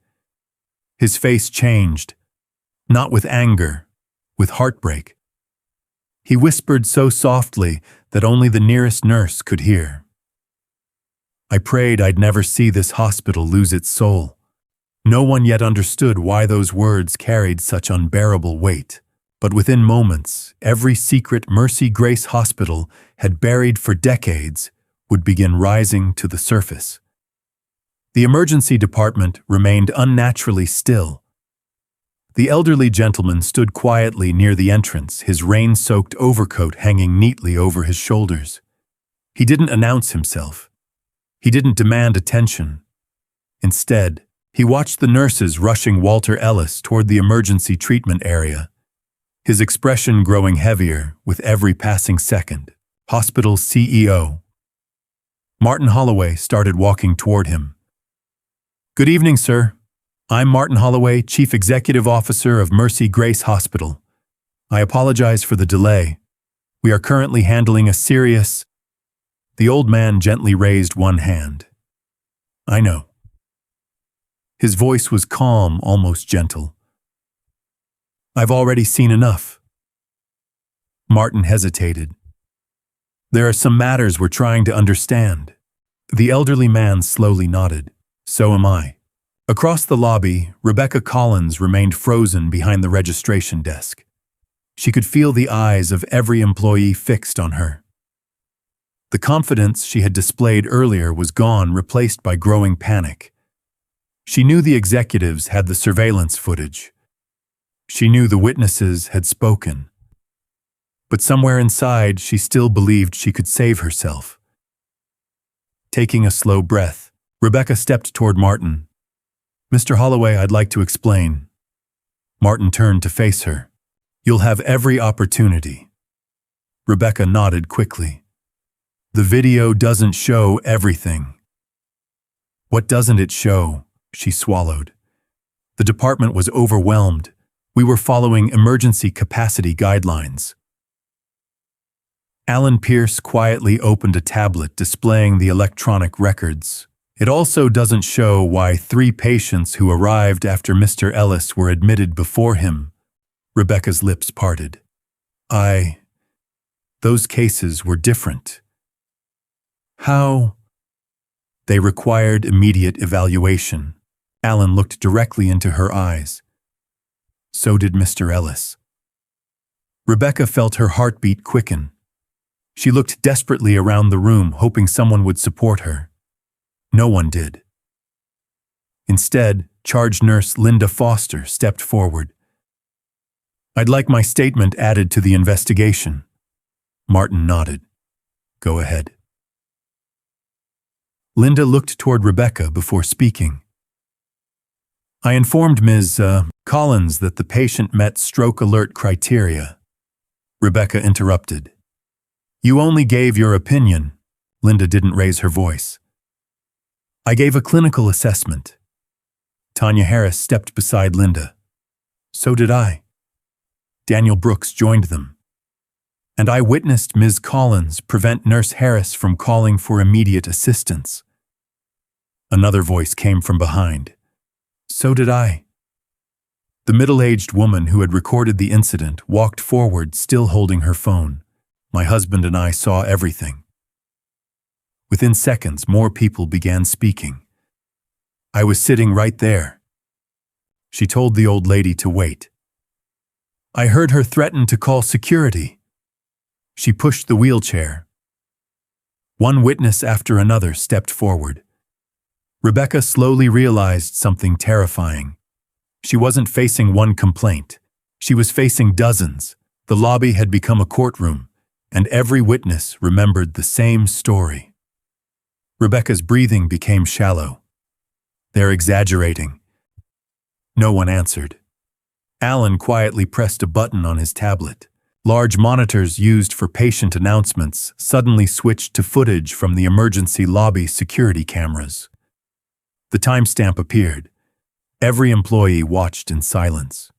His face changed, not with anger, with heartbreak. He whispered so softly that only the nearest nurse could hear. "I prayed I'd never see this hospital lose its soul." No one yet understood why those words carried such unbearable weight. But within moments, every secret Mercy Grace hospital had buried for decades would begin rising to the surface. The emergency department remained unnaturally still. The elderly gentleman stood quietly near the entrance, his rain-soaked overcoat hanging neatly over his shoulders. He didn't announce himself. He didn't demand attention. Instead, he watched the nurses rushing Walter Ellis toward the emergency treatment area, his expression growing heavier with every passing second. Hospital CEO Martin Holloway started walking toward him. "Good evening, sir. I'm Martin Holloway, Chief Executive Officer of Mercy Grace Hospital. I apologize for the delay. We are currently handling a serious..." The old man gently raised one hand. "I know." His voice was calm, almost gentle. "I've already seen enough." Martin hesitated. "There are some matters we're trying to understand." The elderly man slowly nodded. "So am I." Across the lobby, Rebecca Collins remained frozen behind the registration desk. She could feel the eyes of every employee fixed on her. The confidence she had displayed earlier was gone, replaced by growing panic. She knew the executives had the surveillance footage. She knew the witnesses had spoken. But somewhere inside, she still believed she could save herself. Taking a slow breath, Rebecca stepped toward Martin. "Mr. Holloway, I'd like to explain." Martin turned to face her. "You'll have every opportunity." Rebecca nodded quickly. "The video doesn't show everything." "What doesn't it show?" She swallowed. "The department was overwhelmed. We were following emergency capacity guidelines." Alan Pierce quietly opened a tablet displaying the electronic records. "It also doesn't show why 3 patients who arrived after Mr. Ellis were admitted before him, Rebecca's lips parted. Those cases were different. How? They required immediate evaluation. Alan looked directly into her eyes. So did Mr. Ellis. Rebecca felt her heartbeat quicken. She looked desperately around the room, hoping someone would support her. No one did. Instead, charge nurse Linda Foster stepped forward. "I'd like my statement added to the investigation." Martin nodded. "Go ahead." Linda looked toward Rebecca before speaking. "I informed Ms. Collins that the patient met stroke alert criteria." Rebecca interrupted. "You only gave your opinion." Linda didn't raise her voice. "I gave a clinical assessment." Tanya Harris stepped beside Linda. "So did I." Daniel Brooks joined them. "And I witnessed Ms. Collins prevent Nurse Harris from calling for immediate assistance." Another voice came from behind. "So did I." The middle-aged woman who had recorded the incident walked forward, still holding her phone. "My husband and I saw everything." Within seconds, more people began speaking. "I was sitting right there." She told the old lady to wait. "I heard her threaten to call security." She pushed the wheelchair. One witness after another stepped forward. Rebecca slowly realized something terrifying. She wasn't facing one complaint. She was facing dozens. The lobby had become a courtroom, and every witness remembered the same story. Rebecca's breathing became shallow. "They're exaggerating." No one answered. Alan quietly pressed a button on his tablet. Large monitors used for patient announcements suddenly switched to footage from the emergency lobby security cameras. The timestamp appeared. Every employee watched in silence.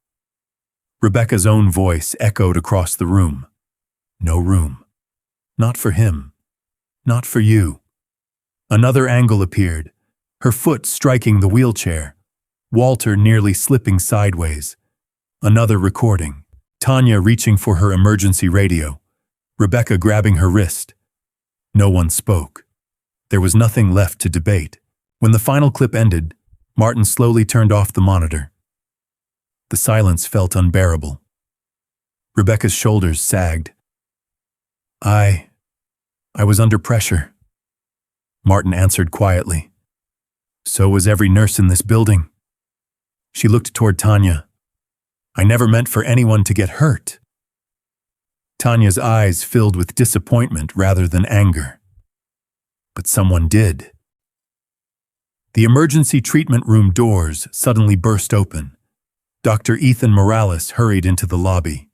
Rebecca's own voice echoed across the room. "No room. Not for him. Not for you." Another angle appeared, her foot striking the wheelchair, Walter nearly slipping sideways. Another recording, Tanya reaching for her emergency radio, Rebecca grabbing her wrist. No one spoke. There was nothing left to debate. When the final clip ended, Martin slowly turned off the monitor. The silence felt unbearable. Rebecca's shoulders sagged. I was under pressure." Martin answered quietly. "So was every nurse in this building." She looked toward Tanya. "I never meant for anyone to get hurt." Tanya's eyes filled with disappointment rather than anger. "But someone did." The emergency treatment room doors suddenly burst open. Dr. Ethan Morales hurried into the lobby.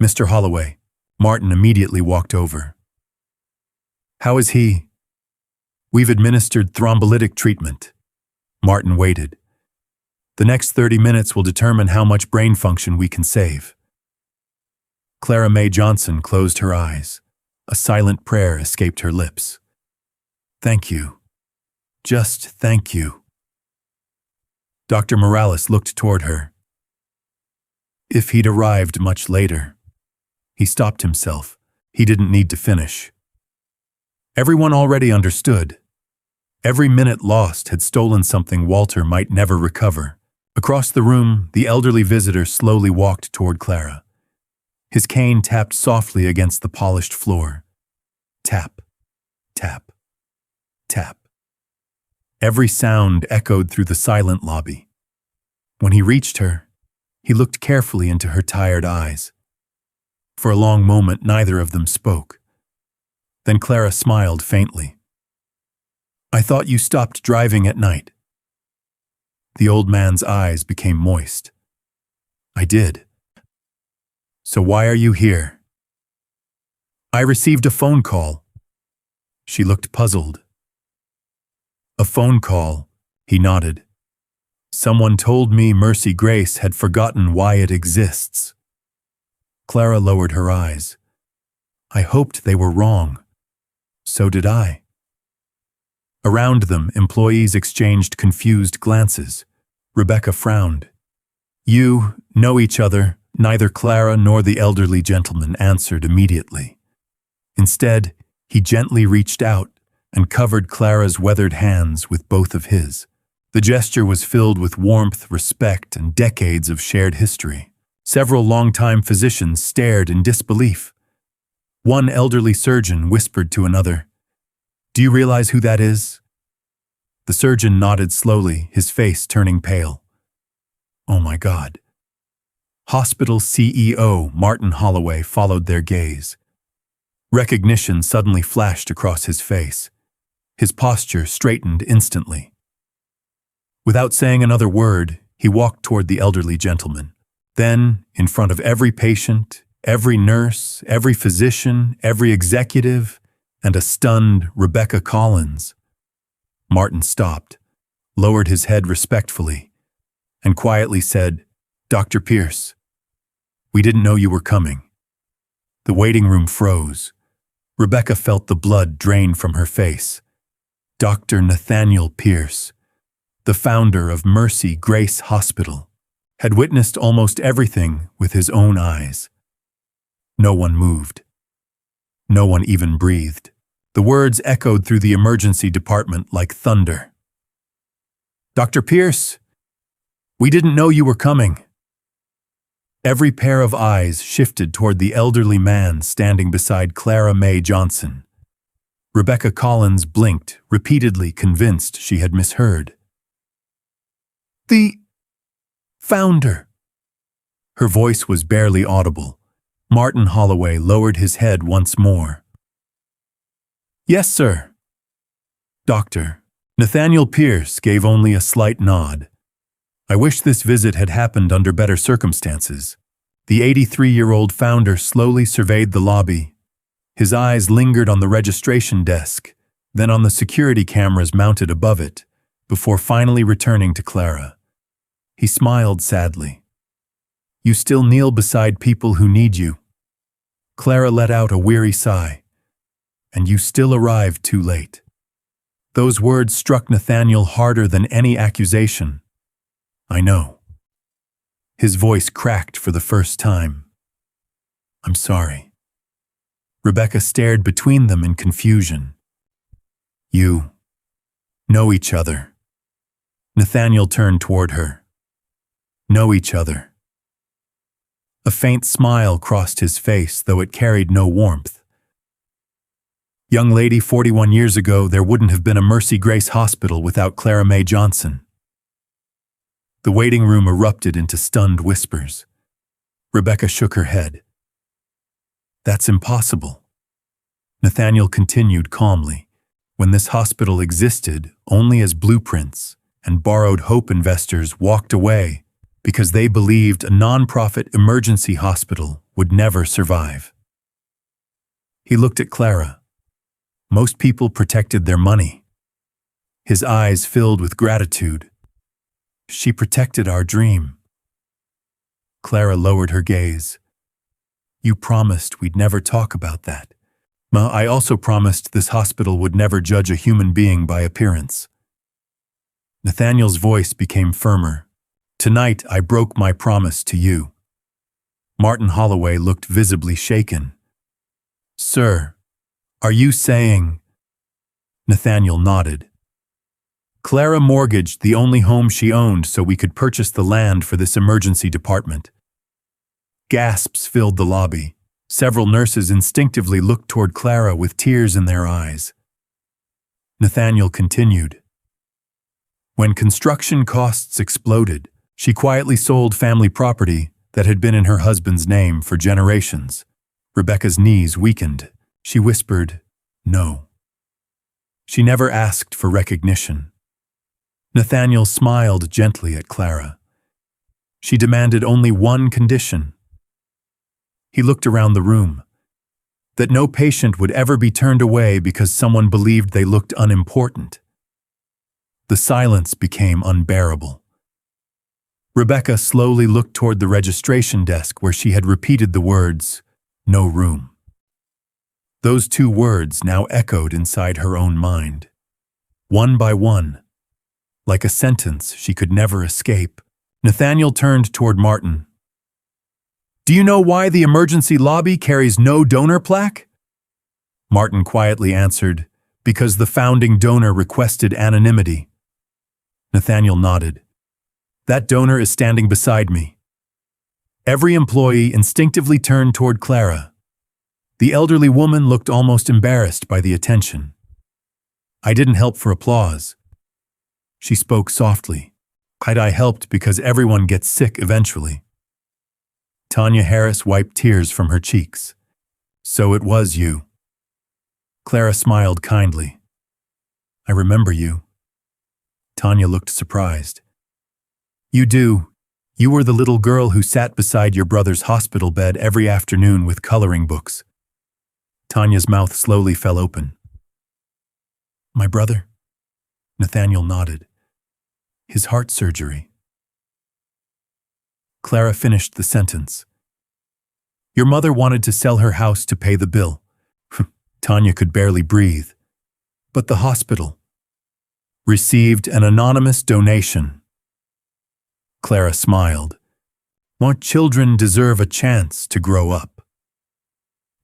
"Mr. Holloway." Martin immediately walked over. "How is he?" "We've administered thrombolytic treatment." Martin waited. "The next 30 minutes will determine how much brain function we can save." Clara Mae Johnson closed her eyes. A silent prayer escaped her lips. "Thank you. Just thank you." Dr. Morales looked toward her. If he'd arrived much later. He stopped himself. He didn't need to finish. Everyone already understood. Every minute lost had stolen something Walter might never recover. Across the room, the elderly visitor slowly walked toward Clara. His cane tapped softly against the polished floor. Tap, tap, tap. Every sound echoed through the silent lobby. When he reached her, he looked carefully into her tired eyes. For a long moment, neither of them spoke. Then Clara smiled faintly. "I thought you stopped driving at night." The old man's eyes became moist. "I did." "So why are you here?" "I received a phone call." She looked puzzled. "A phone call," he nodded. "Someone told me Mercy Grace had forgotten why it exists." Clara lowered her eyes. "I hoped they were wrong." "So did I." Around them, employees exchanged confused glances. Rebecca frowned. You know each other. Neither Clara nor the elderly gentleman answered immediately. Instead, he gently reached out and covered Clara's weathered hands with both of his. The gesture was filled with warmth, respect, and decades of shared history. Several longtime physicians stared in disbelief. One elderly surgeon whispered to another, "Do you realize who that is?" The surgeon nodded slowly, his face turning pale. "Oh my God." Hospital CEO Martin Holloway followed their gaze. Recognition suddenly flashed across his face. His posture straightened instantly. Without saying another word, he walked toward the elderly gentleman. Then, in front of every patient, every nurse, every physician, every executive, and a stunned Rebecca Collins, Martin stopped, lowered his head respectfully, and quietly said, "Dr. Pierce, we didn't know you were coming." The waiting room froze. Rebecca felt the blood drain from her face. Dr. Nathaniel Pierce, the founder of Mercy Grace Hospital, had witnessed almost everything with his own eyes. No one moved. No one even breathed. The words echoed through the emergency department like thunder. "Dr. Pierce, we didn't know you were coming." Every pair of eyes shifted toward the elderly man standing beside Clara Mae Johnson. Rebecca Collins blinked, repeatedly convinced she had misheard. "The founder." Her voice was barely audible. Martin Holloway lowered his head once more. "Yes, sir." Dr. Nathaniel Pierce gave only a slight nod. "I wish this visit had happened under better circumstances." The 83-year-old founder slowly surveyed the lobby. His eyes lingered on the registration desk, then on the security cameras mounted above it, before finally returning to Clara. He smiled sadly. "You still kneel beside people who need you." Clara let out a weary sigh. "And you still arrived too late." Those words struck Nathaniel harder than any accusation. "I know." His voice cracked for the first time. "I'm sorry." Rebecca stared between them in confusion. "You know each other." Nathaniel turned toward her. "Know each other." A faint smile crossed his face, though it carried no warmth. "Young lady, 41 years ago, there wouldn't have been a Mercy Grace Hospital without Clara Mae Johnson." The waiting room erupted into stunned whispers. Rebecca shook her head. "That's impossible." Nathaniel continued calmly. "When this hospital existed only as blueprints, and borrowed hope investors walked away because they believed a nonprofit emergency hospital would never survive." He looked at Clara. "Most people protected their money." His eyes filled with gratitude. "She protected our dream." Clara lowered her gaze. "You promised we'd never talk about that. Ma, I also promised this hospital would never judge a human being by appearance." Nathaniel's voice became firmer. "Tonight I broke my promise to you." Martin Holloway looked visibly shaken. "Sir, are you saying—" Nathaniel nodded. "Clara mortgaged the only home she owned so we could purchase the land for this emergency department." Gasps filled the lobby. Several nurses instinctively looked toward Clara with tears in their eyes. Nathaniel continued. "When construction costs exploded, she quietly sold family property that had been in her husband's name for generations." Rebecca's knees weakened. She whispered, "No." She never asked for recognition. Nathaniel smiled gently at Clara. She demanded only one condition. He looked around the room. That no patient would ever be turned away because someone believed they looked unimportant. The silence became unbearable. Rebecca slowly looked toward the registration desk where she had repeated the words, "No room." Those two words now echoed inside her own mind. One by one, like a sentence she could never escape, Nathaniel turned toward Martin. Do you know why the emergency lobby carries no donor plaque? Martin quietly answered, because the founding donor requested anonymity. Nathaniel nodded. That donor is standing beside me. Every employee instinctively turned toward Clara. The elderly woman looked almost embarrassed by the attention. I didn't help for applause. She spoke softly. I helped because everyone gets sick eventually. Tanya Harris wiped tears from her cheeks. So it was you. Clara smiled kindly. I remember you. Tanya looked surprised. You do. You were the little girl who sat beside your brother's hospital bed every afternoon with coloring books. Tanya's mouth slowly fell open. My brother? Nathaniel nodded. His heart surgery. Clara finished the sentence. Your mother wanted to sell her house to pay the bill. Tanya could barely breathe. But the hospital received an anonymous donation. Clara smiled. More children deserve a chance to grow up.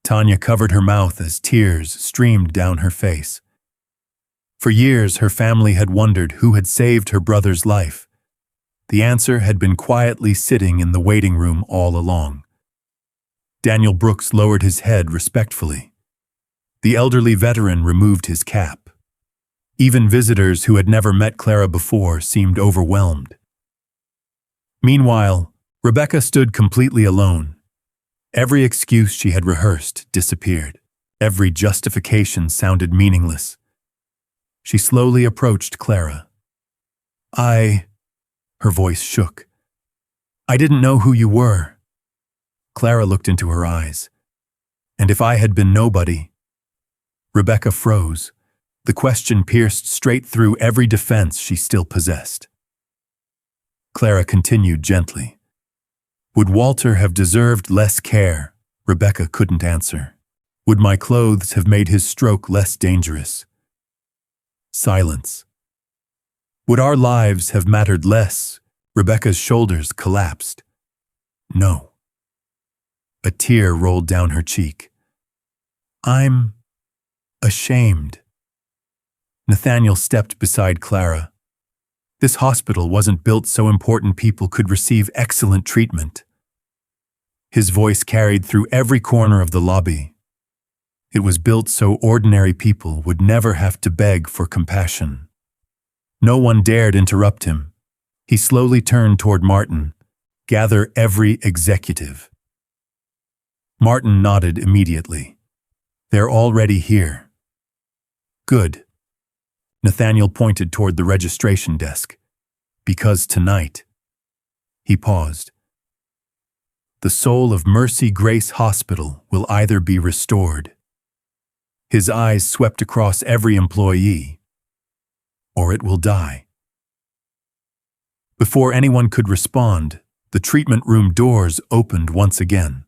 Tanya covered her mouth as tears streamed down her face. For years, her family had wondered who had saved her brother's life. The answer had been quietly sitting in the waiting room all along. Daniel Brooks lowered his head respectfully. The elderly veteran removed his cap. Even visitors who had never met Clara before seemed overwhelmed. Meanwhile, Rebecca stood completely alone. Every excuse she had rehearsed disappeared. Every justification sounded meaningless. She slowly approached Clara. Her voice shook. I didn't know who you were. Clara looked into her eyes. And if I had been nobody? Rebecca froze. The question pierced straight through every defense she still possessed. Clara continued gently. Would Walter have deserved less care? Rebecca couldn't answer. Would my clothes have made his stroke less dangerous? Silence. Would our lives have mattered less? Rebecca's shoulders collapsed. No. A tear rolled down her cheek. I'm ashamed. Nathaniel stepped beside Clara. This hospital wasn't built so important people could receive excellent treatment. His voice carried through every corner of the lobby. It was built so ordinary people would never have to beg for compassion. No one dared interrupt him. He slowly turned toward Martin. Gather every executive. Martin nodded immediately. They're already here. Good. Nathaniel pointed toward the registration desk. Because tonight. He paused. The soul of Mercy Grace Hospital will either be restored. His eyes swept across every employee. Or it will die. Before anyone could respond, the treatment room doors opened once again.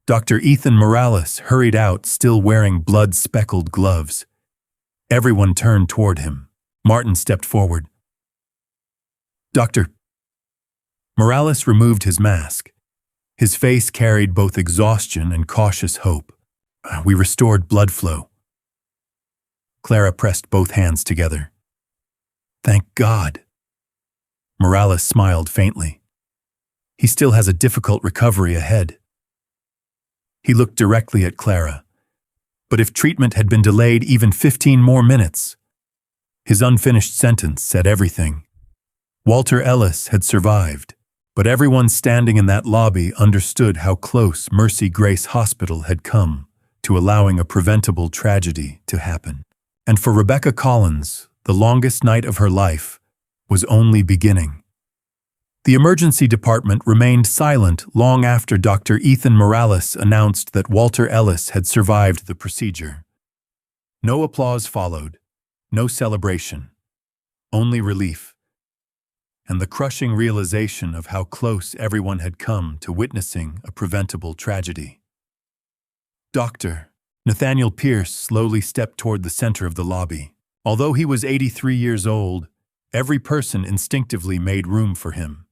Dr. Ethan Morales hurried out, still wearing blood-speckled gloves. Everyone turned toward him. Martin stepped forward. Doctor. Morales removed his mask. His face carried both exhaustion and cautious hope. We restored blood flow. Clara pressed both hands together. Thank God. Morales smiled faintly. He still has a difficult recovery ahead. He looked directly at Clara. But if treatment had been delayed even 15 more minutes, his unfinished sentence said everything. Walter Ellis had survived, but everyone standing in that lobby understood how close Mercy Grace Hospital had come to allowing a preventable tragedy to happen. And for Rebecca Collins, the longest night of her life was only beginning. The emergency department remained silent long after Dr. Ethan Morales announced that Walter Ellis had survived the procedure. No applause followed, no celebration, only relief, and the crushing realization of how close everyone had come to witnessing a preventable tragedy. Dr. Nathaniel Pierce slowly stepped toward the center of the lobby. Although he was 83 years old, Every person instinctively made room for him.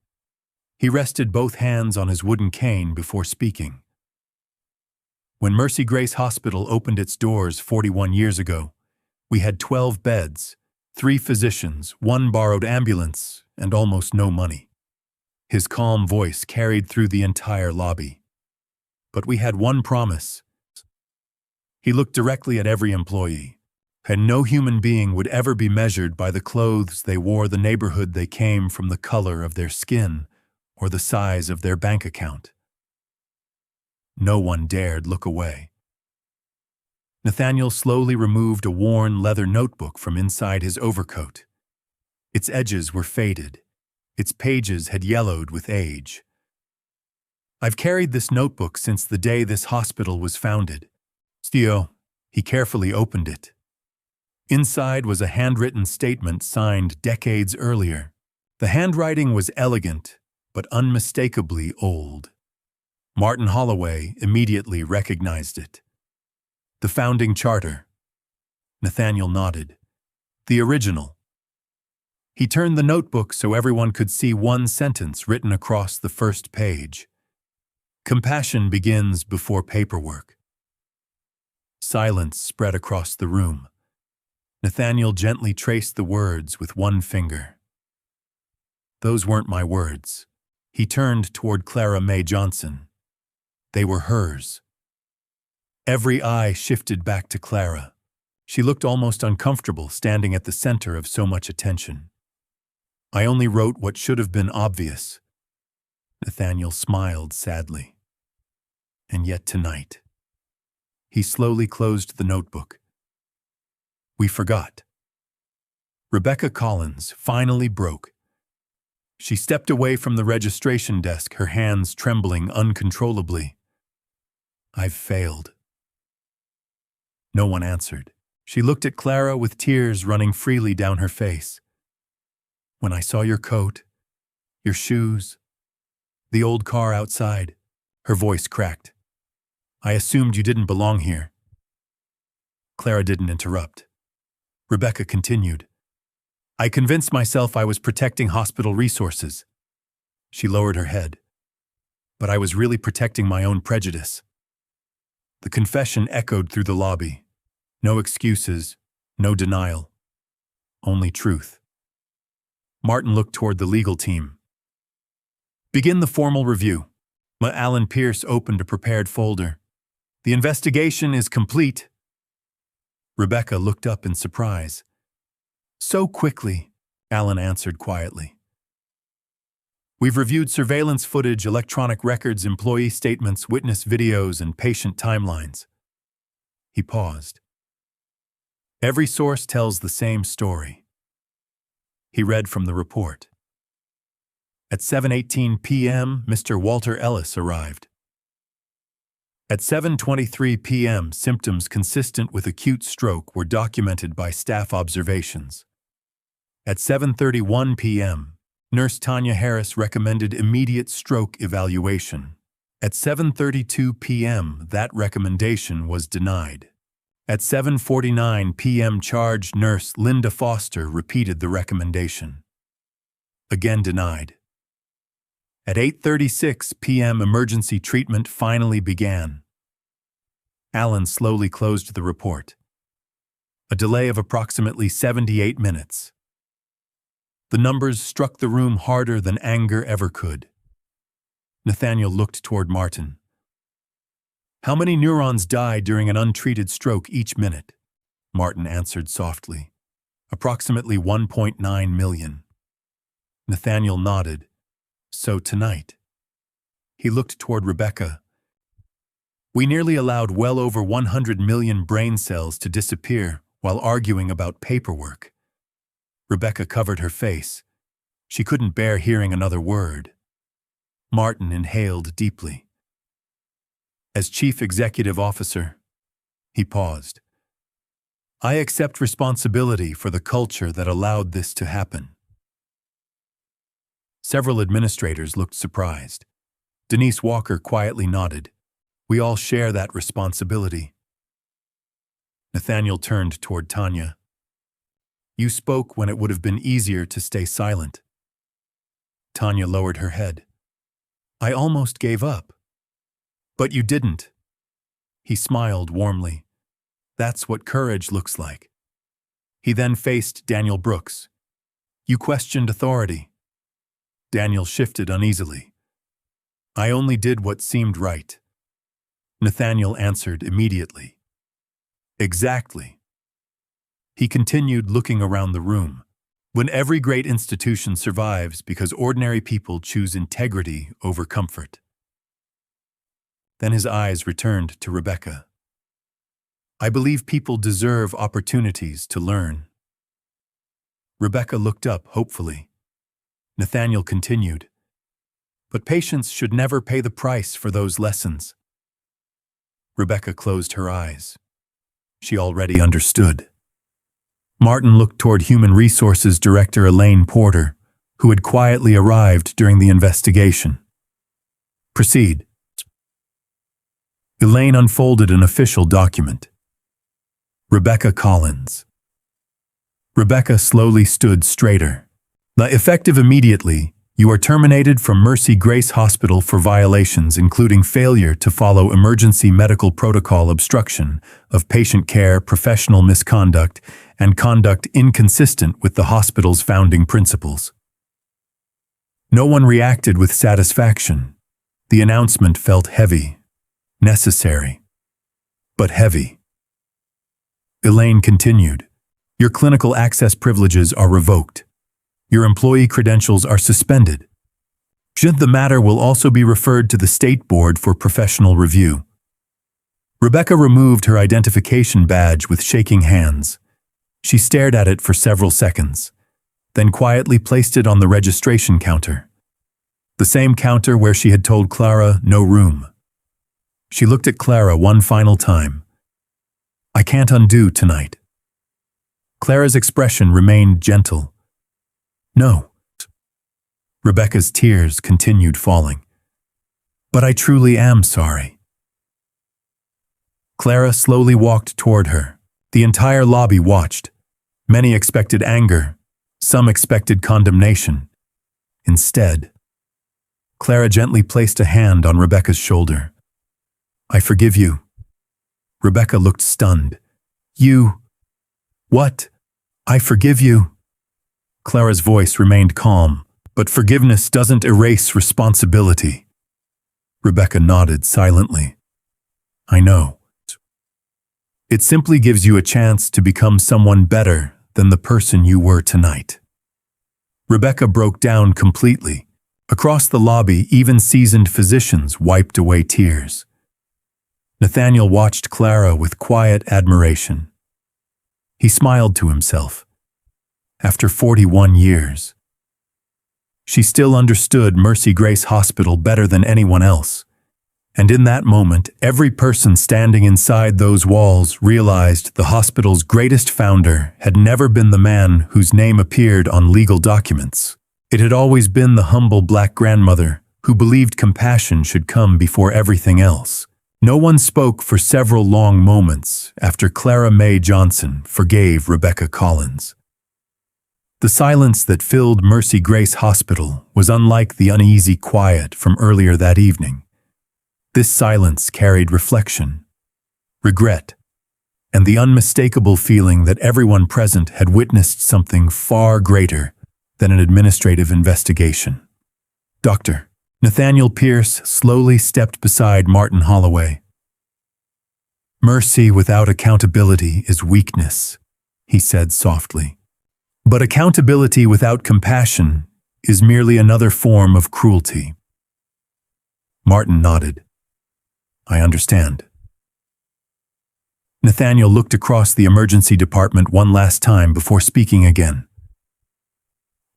He rested both hands on his wooden cane before speaking. When Mercy Grace Hospital opened its doors 41 years ago, we had 12 beds, 3 physicians, 1 borrowed ambulance, and almost no money. His calm voice carried through the entire lobby. But we had one promise. He looked directly at every employee, and no human being would ever be measured by the clothes they wore, the neighborhood they came from, the color of their skin, or the size of their bank account. No one dared look away. Nathaniel slowly removed a worn leather notebook from inside his overcoat. Its edges were faded. Its pages had yellowed with age. I've carried this notebook since the day this hospital was founded. Theo, he carefully opened it. Inside was a handwritten statement signed decades earlier. The handwriting was elegant, but unmistakably old. Martin Holloway immediately recognized it. The founding charter. Nathaniel nodded. The original. He turned the notebook so everyone could see one sentence written across the first page. Compassion begins before paperwork. Silence spread across the room. Nathaniel gently traced the words with one finger. Those weren't my words. He turned toward Clara Mae Johnson. They were hers. Every eye shifted back to Clara. She looked almost uncomfortable standing at the center of so much attention. I only wrote what should have been obvious. Nathaniel smiled sadly. And yet tonight. He slowly closed the notebook. We forgot. Rebecca Collins finally broke. She stepped away from the registration desk, her hands trembling uncontrollably. I've failed. No one answered. She looked at Clara with tears running freely down her face. When I saw your coat, your shoes, the old car outside, her voice cracked. I assumed you didn't belong here. Clara didn't interrupt. Rebecca continued. I convinced myself I was protecting hospital resources. She lowered her head. But I was really protecting my own prejudice. The confession echoed through the lobby. No excuses, no denial. Only truth. Martin looked toward the legal team. Begin the formal review. Alan Pierce opened a prepared folder. The investigation is complete. Rebecca looked up in surprise. So quickly, Alan answered quietly. We've reviewed surveillance footage, electronic records, employee statements, witness videos, and patient timelines. He paused. Every source tells the same story. He read from the report. At 7:18 p.m., Mr. Walter Ellis arrived. At 7:23 p.m., symptoms consistent with acute stroke were documented by staff observations. At 7:31 p.m., Nurse Tanya Harris recommended immediate stroke evaluation. At 7:32 p.m., that recommendation was denied. At 7:49 p.m., charge nurse Linda Foster repeated the recommendation. Again denied. At 8:36 p.m., emergency treatment finally began. Alan slowly closed the report. A delay of approximately 78 minutes. The numbers struck the room harder than anger ever could. Nathaniel looked toward Martin. How many neurons die during an untreated stroke each minute? Martin answered softly. Approximately 1.9 million. Nathaniel nodded. So tonight. He looked toward Rebecca. We nearly allowed well over 100 million brain cells to disappear while arguing about paperwork. Rebecca covered her face. She couldn't bear hearing another word. Martin inhaled deeply. As Chief Executive Officer, he paused. I accept responsibility for the culture that allowed this to happen. Several administrators looked surprised. Denise Walker quietly nodded. We all share that responsibility. Nathaniel turned toward Tanya. You spoke when it would have been easier to stay silent. Tanya lowered her head. I almost gave up. But you didn't. He smiled warmly. That's what courage looks like. He then faced Daniel Brooks. You questioned authority. Daniel shifted uneasily. I only did what seemed right. Nathaniel answered immediately. Exactly. He continued looking around the room. When every great institution survives because ordinary people choose integrity over comfort. Then his eyes returned to Rebecca. I believe people deserve opportunities to learn. Rebecca looked up hopefully. Nathaniel continued. But patients should never pay the price for those lessons. Rebecca closed her eyes. She already understood. Martin looked toward Human Resources Director Elaine Porter, who had quietly arrived during the investigation. Proceed. Elaine unfolded an official document. Rebecca Collins. Rebecca slowly stood straighter. Effective immediately, you are terminated from Mercy Grace Hospital for violations including failure to follow emergency medical protocol, obstruction of patient care, professional misconduct, and conduct inconsistent with the hospital's founding principles. No one reacted with satisfaction. The announcement felt heavy, necessary, but heavy. Elaine continued, your clinical access privileges are revoked. Your employee credentials are suspended. The matter will also be referred to the State Board for professional review. Rebecca removed her identification badge with shaking hands. She stared at it for several seconds, then quietly placed it on the registration counter. The same counter where she had told Clara no room. She looked at Clara one final time. I can't undo tonight. Clara's expression remained gentle. No. Rebecca's tears continued falling. But I truly am sorry. Clara slowly walked toward her. The entire lobby watched. Many expected anger. Some expected condemnation. Instead, Clara gently placed a hand on Rebecca's shoulder. I forgive you. Rebecca looked stunned. You? What? I forgive you. Clara's voice remained calm, but forgiveness doesn't erase responsibility. Rebecca nodded silently. I know. It simply gives you a chance to become someone better than the person you were tonight. Rebecca broke down completely. Across the lobby, even seasoned physicians wiped away tears. Nathaniel watched Clara with quiet admiration. He smiled to himself. After 41 years, she still understood Mercy Grace Hospital better than anyone else. And in that moment, every person standing inside those walls realized the hospital's greatest founder had never been the man whose name appeared on legal documents. It had always been the humble black grandmother who believed compassion should come before everything else. No one spoke for several long moments after Clara Mae Johnson forgave Rebecca Collins. The silence that filled Mercy Grace Hospital was unlike the uneasy quiet from earlier that evening. This silence carried reflection, regret, and the unmistakable feeling that everyone present had witnessed something far greater than an administrative investigation. Dr. Nathaniel Pierce slowly stepped beside Martin Holloway. Mercy without accountability is weakness, he said softly. But accountability without compassion is merely another form of cruelty. Martin nodded. I understand. Nathaniel looked across the emergency department one last time before speaking again.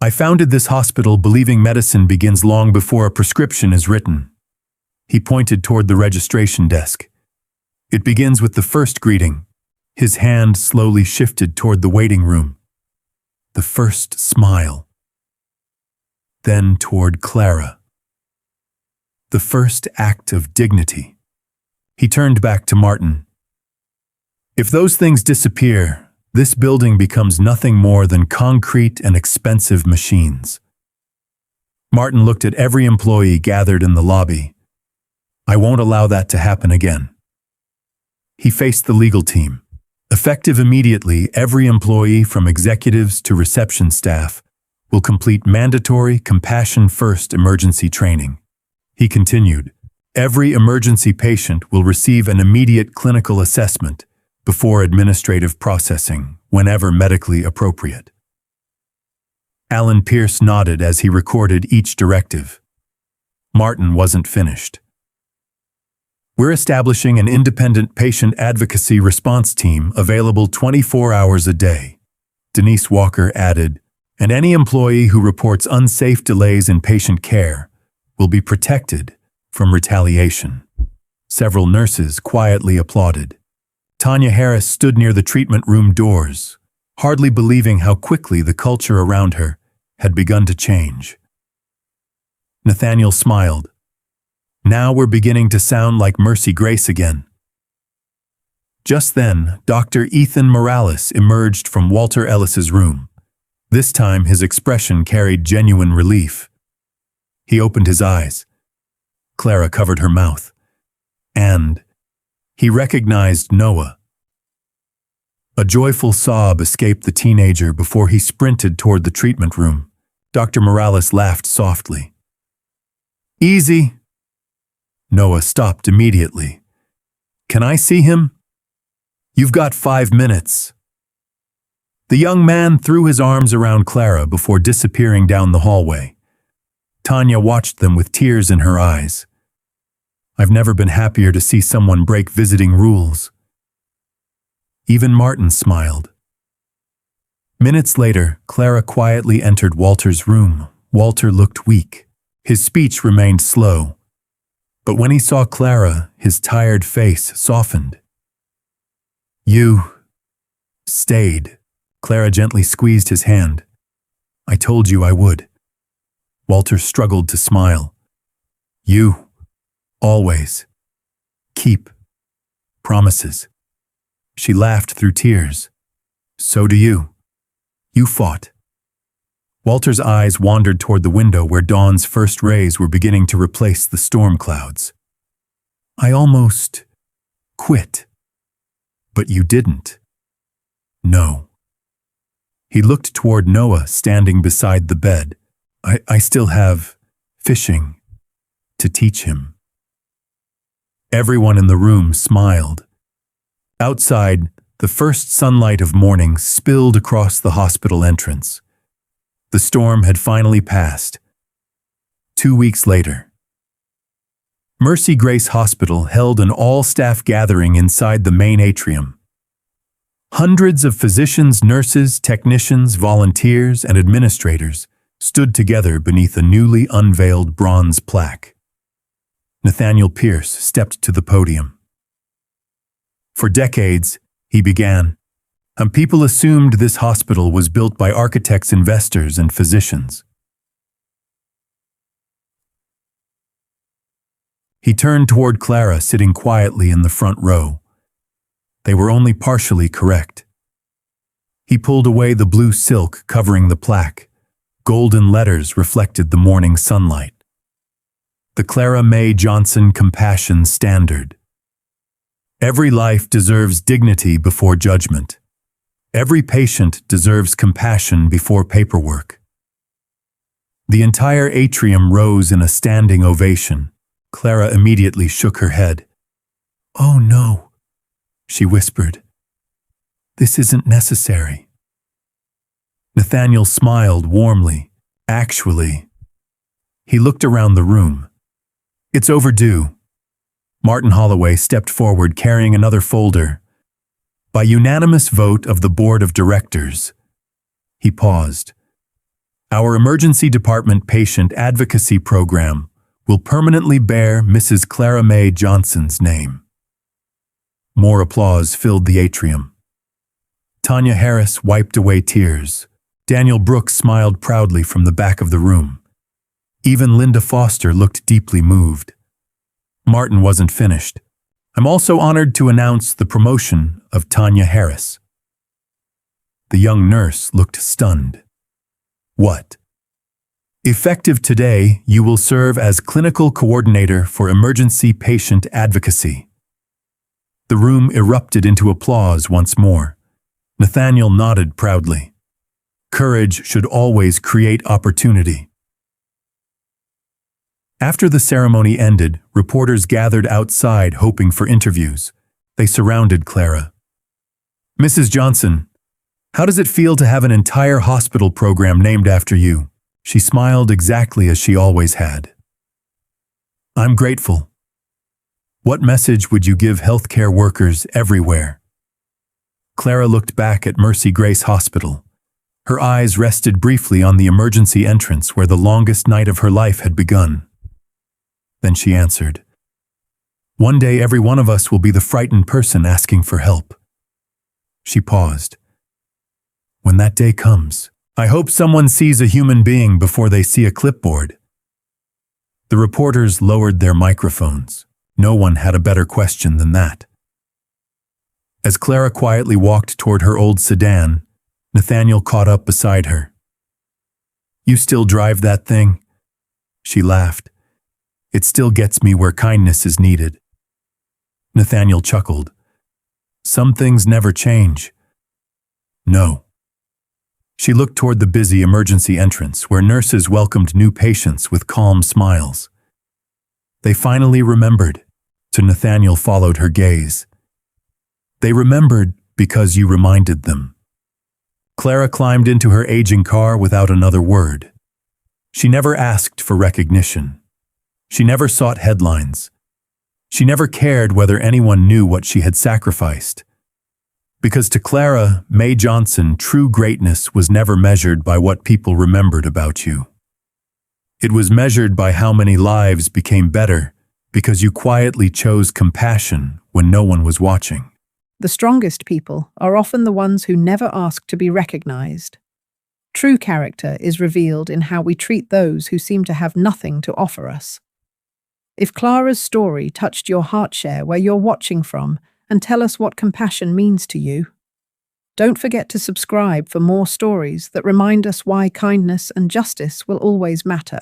I founded this hospital believing medicine begins long before a prescription is written. He pointed toward the registration desk. It begins with the first greeting. His hand slowly shifted toward the waiting room. The first smile. Then toward Clara. The first act of dignity. He turned back to Martin. If those things disappear, this building becomes nothing more than concrete and expensive machines. Martin looked at every employee gathered in the lobby. I won't allow that to happen again. He faced the legal team. Effective immediately, every employee from executives to reception staff will complete mandatory compassion-first emergency training. He continued, every emergency patient will receive an immediate clinical assessment before administrative processing, whenever medically appropriate. Alan Pierce nodded as he recorded each directive. Martin wasn't finished. We're establishing an independent patient advocacy response team available 24 hours a day. Denise Walker added, and any employee who reports unsafe delays in patient care will be protected from retaliation. Several nurses quietly applauded. Tanya Harris stood near the treatment room doors, hardly believing how quickly the culture around her had begun to change. Nathaniel smiled. Now we're beginning to sound like Mercy Grace again. Just then, Dr. Ethan Morales emerged from Walter Ellis's room. This time his expression carried genuine relief. He opened his eyes. Clara covered her mouth. And he recognized Noah. A joyful sob escaped the teenager before he sprinted toward the treatment room. Dr. Morales laughed softly. Easy. Noah stopped immediately. Can I see him? You've got 5 minutes. The young man threw his arms around Clara before disappearing down the hallway. Tanya watched them with tears in her eyes. I've never been happier to see someone break visiting rules. Even Martin smiled. Minutes later, Clara quietly entered Walter's room. Walter looked weak. His speech remained slow. But when he saw Clara, his tired face softened. You stayed. Clara gently squeezed his hand. I told you I would. Walter struggled to smile. You always keep promises. She laughed through tears. So do you. You fought. Walter's eyes wandered toward the window where dawn's first rays were beginning to replace the storm clouds. I almost quit. But you didn't. No. He looked toward Noah standing beside the bed. I still have fishing to teach him. Everyone in the room smiled. Outside, the first sunlight of morning spilled across the hospital entrance. The storm had finally passed. 2 weeks later, Mercy Grace Hospital held an all-staff gathering inside the main atrium. Hundreds of physicians, nurses, technicians, volunteers, and administrators stood together beneath a newly unveiled bronze plaque. Nathaniel Pierce stepped to the podium. For decades, he began, people assumed this hospital was built by architects, investors, and physicians. He turned toward Clara, sitting quietly in the front row. They were only partially correct. He pulled away the blue silk covering the plaque. Golden letters reflected the morning sunlight. The Clara Mae Johnson Compassion Standard. Every life deserves dignity before judgment. Every patient deserves compassion before paperwork. The entire atrium rose in a standing ovation. Clara immediately shook her head. Oh no, she whispered. This isn't necessary. Nathaniel smiled warmly. Actually, he looked around the room. It's overdue. Martin Holloway stepped forward carrying another folder. By unanimous vote of the board of directors. He paused. Our emergency department patient advocacy program will permanently bear Mrs. Clara Mae Johnson's name. More applause filled the atrium. Tanya Harris wiped away tears. Daniel Brooks smiled proudly from the back of the room. Even Linda Foster looked deeply moved. Martin wasn't finished. I'm also honored to announce the promotion of Tanya Harris. The young nurse looked stunned. What? Effective today, you will serve as clinical coordinator for emergency patient advocacy. The room erupted into applause once more. Nathaniel nodded proudly. Courage should always create opportunity. After the ceremony ended, reporters gathered outside hoping for interviews. They surrounded Clara. Mrs. Johnson, how does it feel to have an entire hospital program named after you? She smiled exactly as she always had. I'm grateful. What message would you give healthcare workers everywhere? Clara looked back at Mercy Grace Hospital. Her eyes rested briefly on the emergency entrance where the longest night of her life had begun. Then she answered, One day every one of us will be the frightened person asking for help. She paused. When that day comes, I hope someone sees a human being before they see a clipboard. The reporters lowered their microphones. No one had a better question than that. As Clara quietly walked toward her old sedan, Nathaniel caught up beside her. You still drive that thing? She laughed. It still gets me where kindness is needed. Nathaniel chuckled. Some things never change. No. She looked toward the busy emergency entrance where nurses welcomed new patients with calm smiles. They finally remembered, so Nathaniel followed her gaze. They remembered because you reminded them. Clara climbed into her aging car without another word. She never asked for recognition. She never sought headlines. She never cared whether anyone knew what she had sacrificed. Because to Clara Mae Johnson, true greatness was never measured by what people remembered about you. It was measured by how many lives became better because you quietly chose compassion when no one was watching. The strongest people are often the ones who never ask to be recognized. True character is revealed in how we treat those who seem to have nothing to offer us. If Clara's story touched your heart, share where you're watching from and tell us what compassion means to you. Don't forget to subscribe for more stories that remind us why kindness and justice will always matter.